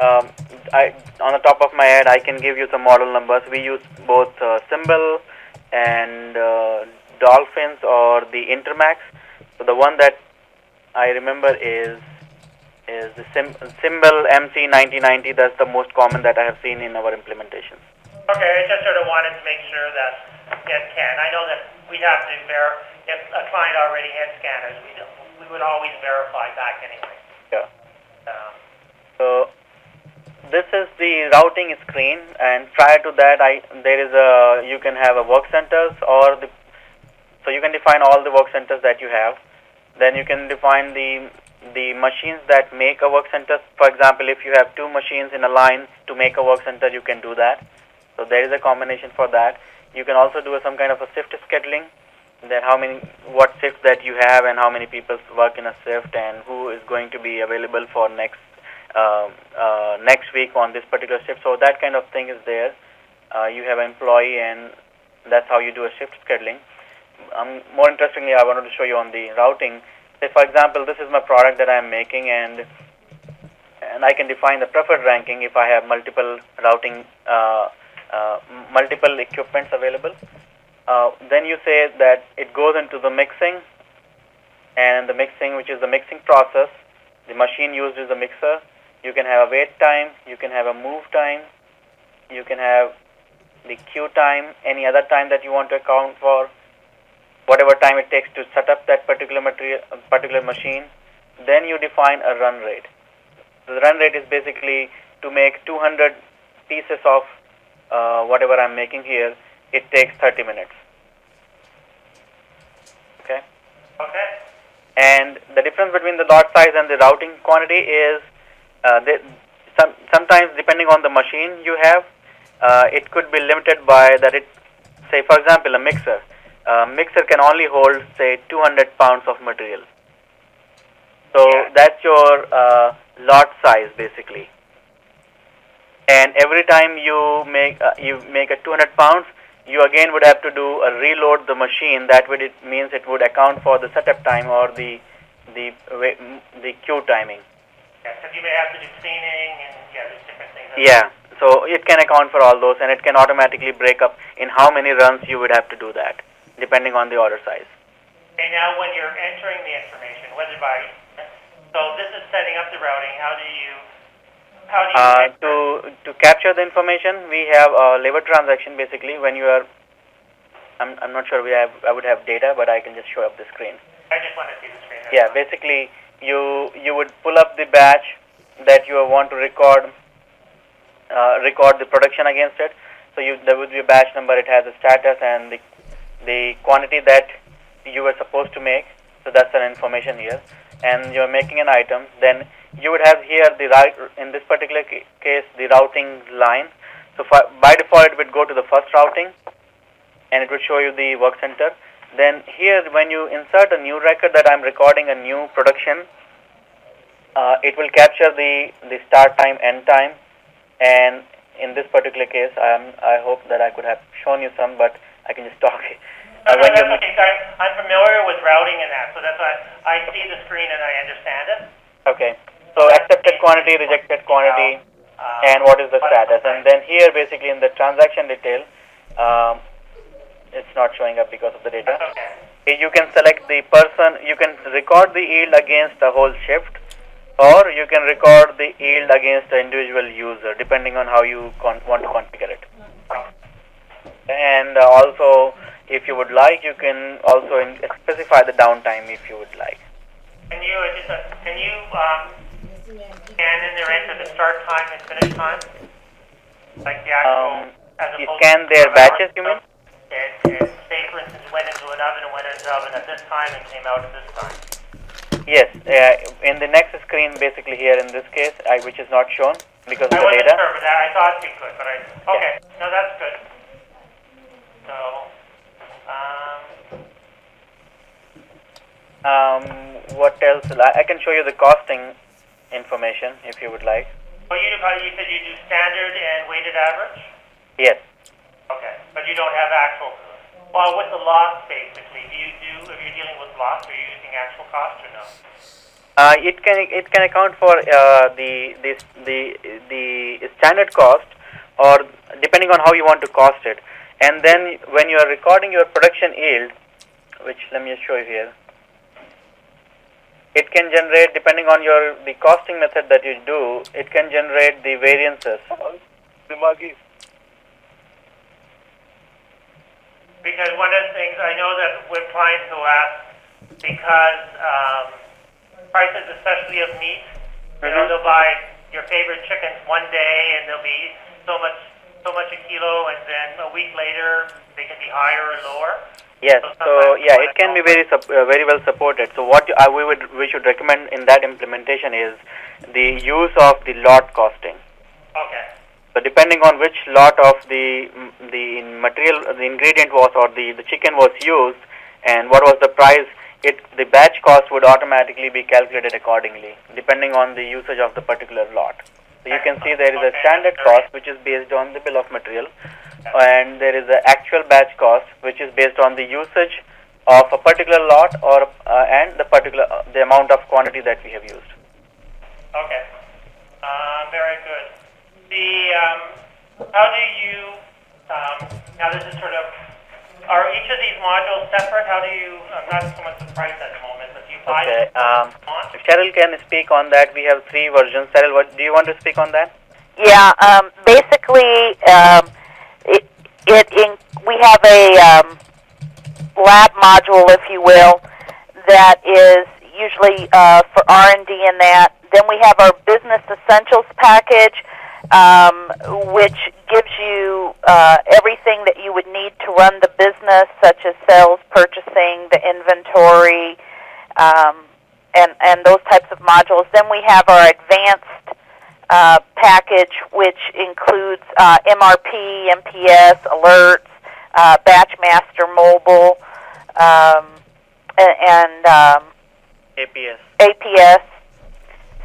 on the top of my head, I can give you some model numbers. We use both Symbol and Dolphins or the Intermax. So the one that I remember is the Symbol MC9090. That's the most common that I have seen in our implementations. Okay, I just sort of wanted to make sure that it can. I know that we'd have to if a client already had scanners, we would always verify back anyway. Yeah. So this is the routing screen, and prior to that, you can have a work centers so you can define all the work centers that you have. Then you can define the machines that make a work center. For example, if you have two machines in a line to make a work center, you can do that. So there is a combination for that. You can also do some kind of a shift scheduling, that what shift that you have and how many people work in a shift and who is going to be available for next week on this particular shift. So that kind of thing is there. You have an employee, and that's how you do a shift scheduling. More interestingly, I wanted to show you on the routing. Say, for example, this is my product that I am making, and I can define the preferred ranking if I have multiple routing, multiple equipments available. Then you say that it goes into the mixing, and the mixing, which is the mixing process. The machine used is a mixer. You can have a wait time, you can have a move time, you can have the queue time, any other time that you want to account for, whatever time it takes to set up that particular machine. Then you define a run rate. The run rate is basically to make 200 pieces of whatever I'm making here. It takes 30 minutes. Okay. Okay. And the difference between the lot size and the routing quantity is sometimes, depending on the machine you have, it could be limited by that. Say, for example, a mixer. Mixer can only hold, say, 200 pounds of material. So that's your lot size, basically. And every time you make a 200 pounds, you again would have to reload the machine. That would means it would account for the setup time or the queue timing. Yeah, so you may have to do cleaning and there's different things. Yeah, so it can account for all those, and it can automatically break up in how many runs you would have to do that, depending on the order size. Okay, now when you're entering the information, so this is setting up the routing. How do you to capture the information, we have a labor transaction. Basically, when you are, I'm not sure I would have data, but I can just show up the screen. I just want to see the screen. Yeah, basically you would pull up the batch that you want to record the production against it. So there would be a batch number. It has a status and the quantity that you were supposed to make. So that's an information here. And you're making an item. Then you would have here in this particular case, the routing line. So by default, it would go to the first routing, and it would show you the work center. Then here, when you insert a new record that I'm recording a new production, it will capture the start time, end time, and in this particular case, I hope that I could have shown you some, but I can just talk. That's okay. I'm familiar with routing and that, so that's why I see the screen and I understand it. Okay. So accepted quantity, rejected quantity, and what is the status. And then here, basically in the transaction detail, it's not showing up because of the data. Okay. You can select the person, you can record the yield against the whole shift, or you can record the yield against the individual user, depending on how you want to configure it. And also, if you would like, you can also specify the downtime if you would like. Can you scan in there enter the start time and finish time? Like the actual, you scan their batches, you mean? Say, for instance, went into an oven and went into the oven at this time and came out at this time. Yes, in the next screen, basically here in this case, which is not shown because of the I wasn't data. sure, but I thought you could, but okay, no, that's good. So, what else? I can show you the costing information if you would like. well, you said you do standard and weighted average? Yes. Okay, but you don't have actual, well, with the loss, basically, if you're dealing with loss, are you using actual cost or no? It can account for the standard cost, or depending on how you want to cost it. And then when you are recording your production yield, which let me just show you here, it can generate, depending on the costing method that you do, it can generate the variances. Because one of the things I know that with clients who ask, because prices, especially of meat, you know, they'll buy your favorite chickens one day and they'll be so much a kilo, and then a week later they can be higher or lower. Yes, so yeah, it can be very well supported. So what we should recommend in that implementation is the use of the lot costing. Okay. So depending on which lot of the material, the ingredient was, or the chicken was used, and what was the price, the batch cost would automatically be calculated accordingly, depending on the usage of the particular lot. So you can see there is a standard cost which is based on the bill of material, and there is an actual batch cost which is based on the usage of a particular lot and the amount of quantity that we have used. Okay. Very good. How do you, now this is sort of, are each of these modules separate? How do you, not so much the price at the moment, but do you buy them? If Cheryl can speak on that, we have 3 versions. Cheryl, do you want to speak on that? Yeah, basically, we have a lab module, if you will, that is usually for R&D and that. Then we have our business essentials package, which gives you everything that you would need to run the business, such as sales, purchasing, the inventory, and those types of modules. Then we have our advanced package, which includes MRP, MPS, alerts, Batchmaster mobile, and APS,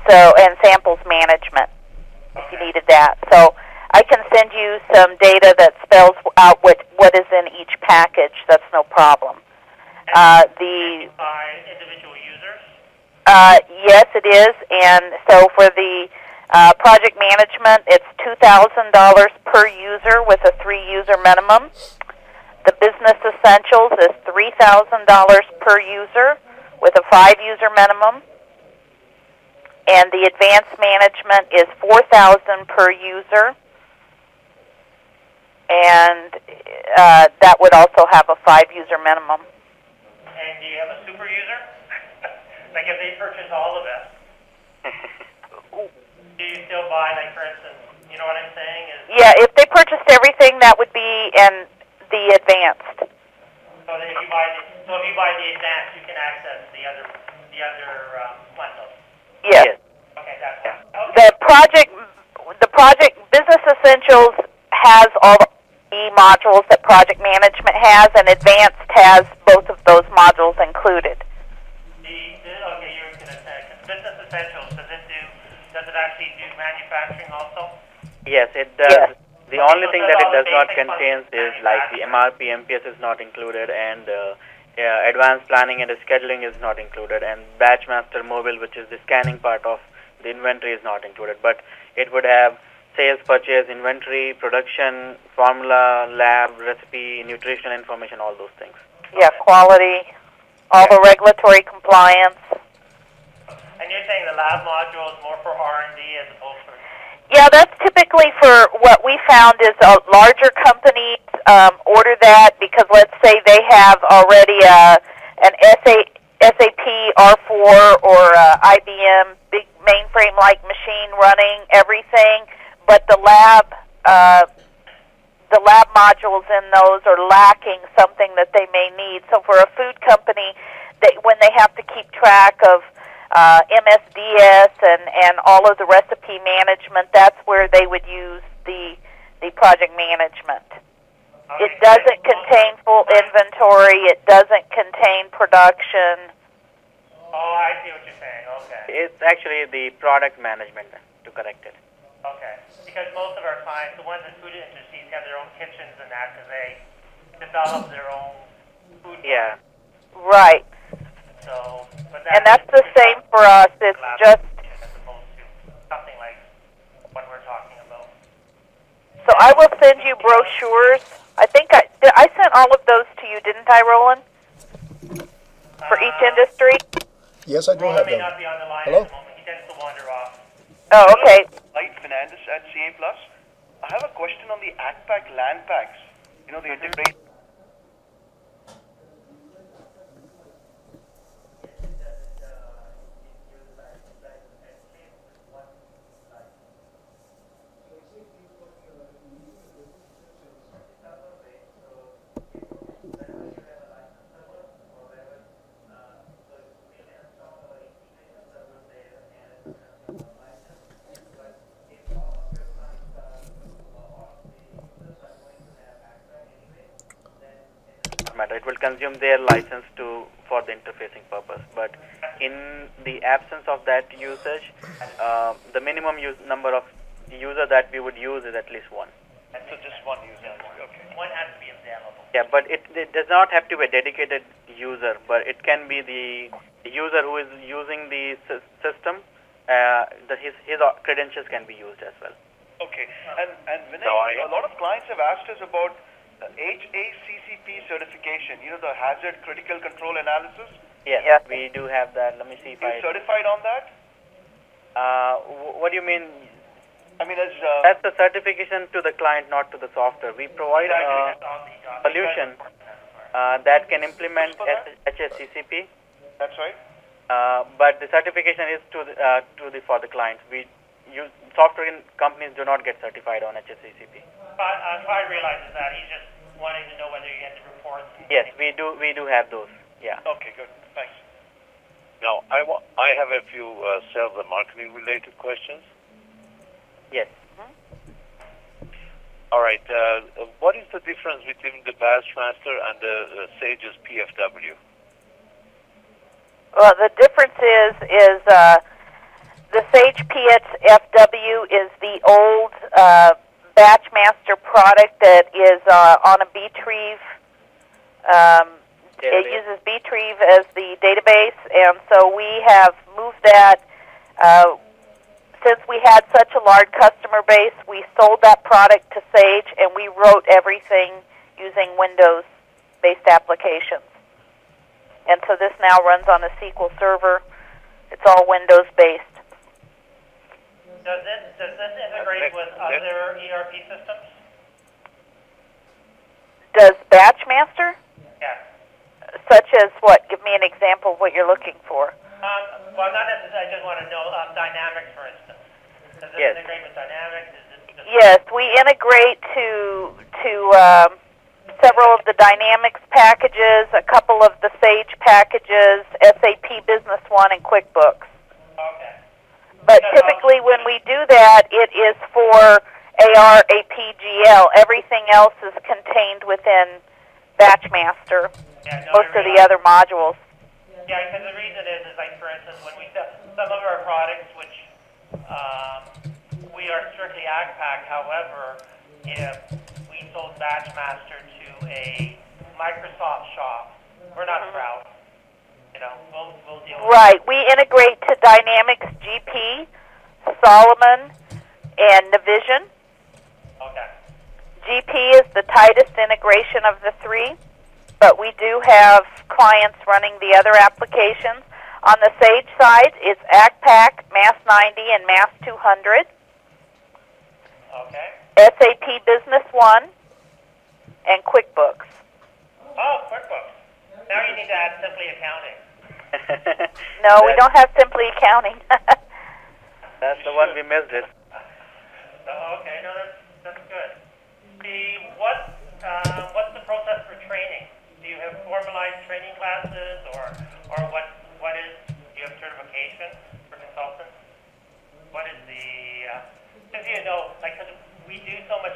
and samples management, if you needed that. So I can send you some data that spells out what is in each package. That's no problem. By individual users? Yes, it is. And so for the project management, it's $2,000 per user with a 3-user minimum. The business essentials is $3,000 per user with a 5-user minimum. And the advanced management is $4,000 per user. And that would also have a 5-user minimum. And do you have a super user? Like if they purchase all of it, do you still buy, like for instance, you know what I'm saying? Yeah, if they purchased everything, that would be in the advanced. So if you buy the advanced, you can access the other bundles. Yes. Okay, that's fine. Okay. The project business essentials has all the modules that project management has, and advanced has both of those modules included. Okay, you're going to say business essentials. Does it actually do manufacturing also? Yes, it does. Yes. The only thing that it does not contain is like the MRP, MPS is not included, and advanced planning and scheduling is not included, and Batchmaster mobile, which is the scanning part of the inventory, is not included. But it would have sales, purchase, inventory, production, formula, lab, recipe, nutritional information, all those things. Yeah, quality, all the regulatory compliance. And you're saying the lab module is more for R&D as opposed to... Yeah, that's typically for what we found is larger companies order that because let's say they have already an SAP R4 or IBM big mainframe-like machine running everything, but the lab modules in those are lacking something that they may need. So for a food company, when they have to keep track of MSDS and all of the recipe management. That's where they would use the project management. Okay. It doesn't contain full inventory. It doesn't contain production. Oh, I see what you're saying. Okay. It's actually the product management, to correct it. Okay. Because most of our clients, the ones in food industries, have their own kitchens and that because they develop their own food. Yeah. Right. So, but And that's the same for us. It's just... as opposed to something like what we're talking about. So I will send you brochures. I think I sent all of those to you, didn't I, Roland? For each industry? Yes, I do Roland have may them. not be on the line Hello? at the moment. He tends to wander off. Oh, okay. Light Fernandez at CA Plus. I have a question on the ACPAC land packs. You know, the integration. Matter. It will consume their license for the interfacing purpose. But in the absence of that usage, the minimum number of user that we would use is at least one. So just one user. Okay. One has to be available. Yeah, but it does not have to be a dedicated user, but it can be the user who is using the system. His credentials can be used as well. Okay. And Vinay, a lot of clients have asked us about HACCP certification. You know, the Hazard Critical Control Analysis. Yes, Yeah. we do have that. Let me see if Are you certified on that? What do you mean? I mean, as That's the certification to the client, not to the software. We provide a solution that can implement HACCP. that's right. But the certification is for the clients. Software companies do not get certified on HACCP. I realize that he's just wanting to know whether you get the reports. Yes, we do have those. Yeah. Okay, good. Thanks. Now, I have a few sales and marketing related questions. Yes. All right. What is the difference between the Batchmaster and the Sage's PFW? Well, the difference is the Sage PFW is the old Batchmaster product that is on a Btrieve. It uses Btrieve as the database, and so we have moved that. Since we had such a large customer base, we sold that product to Sage, and we wrote everything using Windows-based applications. And so this now runs on a SQL server. It's all Windows-based. Does this integrate with other ERP systems? Does Batchmaster? Yes. Such as what? Give me an example of what you're looking for. Well, not necessarily. I just want to know Dynamics, for instance. Does this integrate with Dynamics? Yes, we integrate to several of the Dynamics packages, a couple of the Sage packages, SAP Business One, and QuickBooks. Okay. But typically when we do that, it is for AR, AP, GL. Everything else is contained within Batchmaster, most of the other modules. Yeah, because the reason is like, for instance, when we sell some of our products, which we are strictly ACPAC, however, if we sold Batchmaster to a Microsoft shop, we're not proud. You know, we'll deal with Right. We integrate to Dynamics GP, Solomon, and Navision. Okay. GP is the tightest integration of the three, but we do have clients running the other applications. On the Sage side, it's ACPAC, Mass 90, and Mass 200. Okay. SAP Business One, and QuickBooks. Oh, QuickBooks. Now you need to add Simply Accounting. No, we don't have Simply Accounting. That's the one we missed it. Okay, no, that's good. What's the process for training? Do you have formalized training classes, or what is? Do you have certification?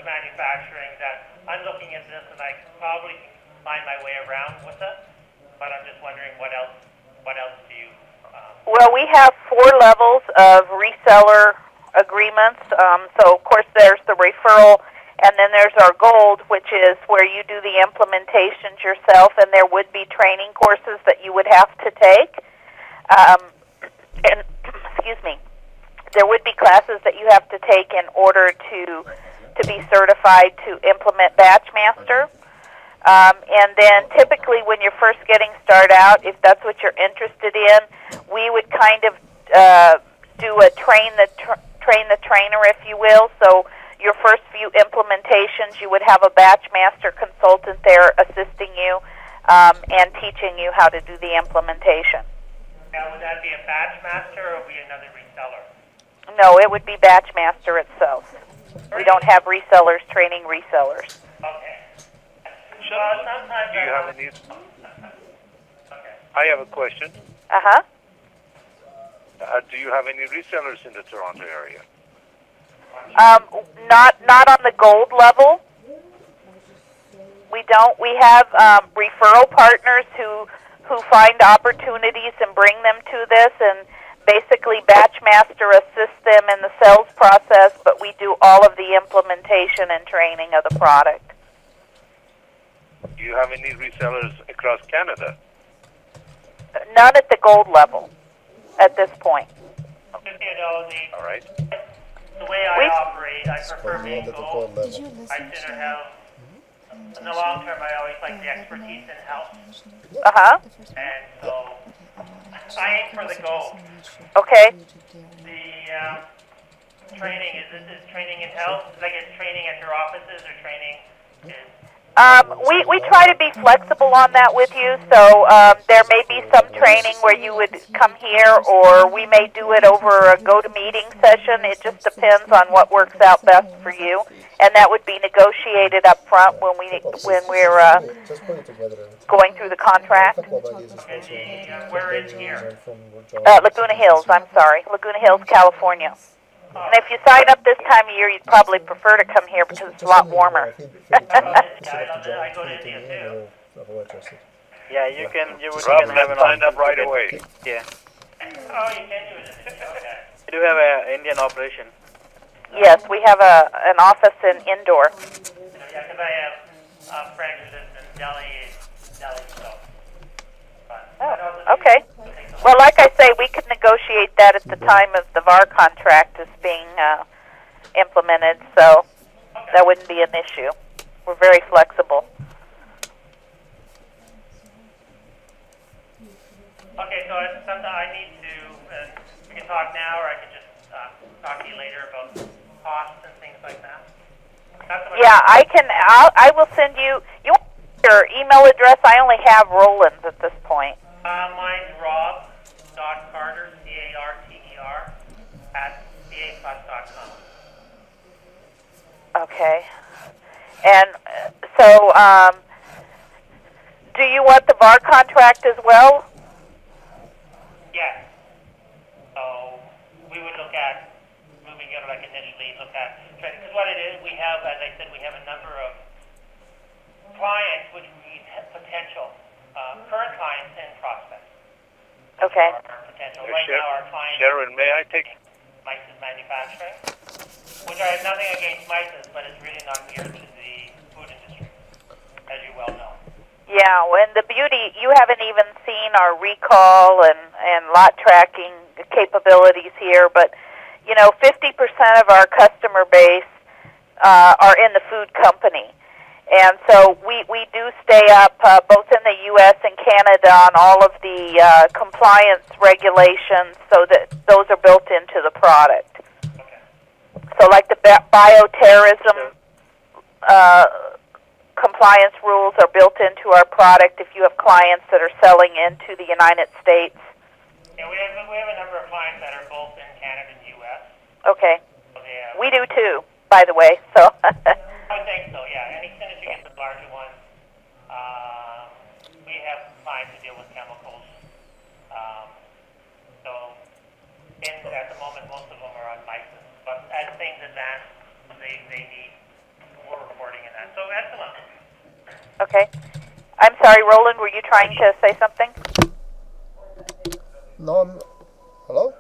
manufacturing that I'm looking at this and I probably can find my way around with it, but I'm just wondering what else do you... Well, we have 4 levels of reseller agreements. So, of course, there's the referral, and then there's our gold, which is where you do the implementations yourself, and there would be training courses that you would have to take. And excuse me, there would be classes that you have to take in order to be certified to implement Batchmaster. And then typically when you're first getting started out, if that's what you're interested in, we would kind of do a train the trainer, if you will. So your first few implementations, you would have a Batchmaster consultant there assisting you and teaching you how to do the implementation. Now, would that be a Batchmaster or would it be another reseller? No, it would be Batchmaster itself. We don't have resellers training resellers. Okay. Do you have any? I have a question. Uh-huh. Do you have any resellers in the Toronto area? Not on the gold level. We don't. We have referral partners who find opportunities and bring them to this, and basically Batchmaster assists them in the sales process, but we do all of the implementation and training of the product. Do you have any resellers across Canada? None at the gold level at this point. Just, you know, All right. the way I operate, I prefer being gold. I sooner have, in the long term, I always like the expertise in-house. Uh-huh. And so, I aim for the gold. Okay. The training, is training in-house? Like, is training at your offices or training is... We try to be flexible on that with you, so there may be some training where you would come here, or we may do it over a go-to-meeting session. It just depends on what works out best for you, and that would be negotiated up front when we're going through the contract. Where is here? Laguna Hills, Laguna Hills, California. And if you sign up this time of year, you'd probably prefer to come here because it's a lot warmer. I go to India too. Yeah, you can have an sign up right away. Yeah. Oh, you can do it. Okay. We do have an Indian operation. Yes, we have an office in Indore. Yeah, because I have friends who live in Delhi, so. Oh, okay. Well, like I say, we could negotiate that at the time of the VAR contract is being implemented, so that wouldn't be an issue. We're very flexible. Okay, so it's something I need to, we can talk now, or I can just talk to you later about costs and things like that. Yeah, I will send you your email address. I only have Roland's at this point. Mine's rob.carter, C-A-R-T-E-R, @caplus.com. Okay. And so, do you want the VAR contract as well? Yes. So we would look at moving it, like initially look at, because what it is, we have, as I said, we have a number of clients which we have potential, current clients and prospects. Okay. Our potential. Right now our client Sharon, may I take... Mice's Manufacturing, which I have nothing against Mice's, but it's really not geared to the food industry, as you well know. Yeah, and the beauty, you haven't even seen our recall and lot tracking capabilities here, but, 50% of our customer base are in the food company. And so we do stay up both in the U.S. and Canada on all of the compliance regulations so that those are built into the product. So like the bioterrorism compliance rules are built into our product if you have clients that are selling into the United States. Yeah, we have a number of clients that are both in Canada and U.S. Okay. So we do too, by the way. So. I think so, yeah. As soon as you get the larger ones, we have clients who deal with chemicals. So, at the moment, most of them are on license. But as things advance, they need Okay. I'm sorry, Roland, were you trying to say something? No, hello?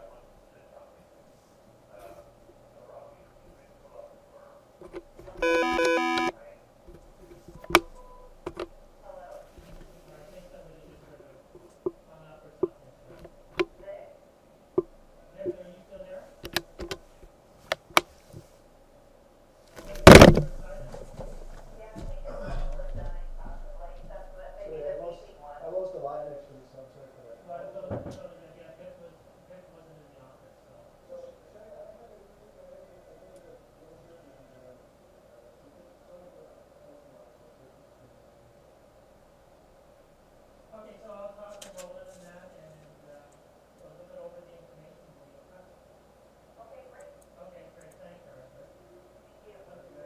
I lost the line actually, so I'm sorry for that. Okay, so I'll talk to Roland on that and we'll look over the information for you. Okay, great. Okay, great. Thanks, Eric. Yeah, no,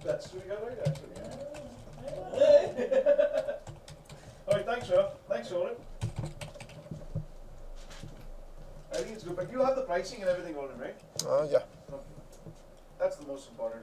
That's what we got right, actually. Alright, thanks, Rob. Thanks, Roland. I think it's good, but you have the pricing and everything, Roland, right? Yeah. Okay. That's the most important.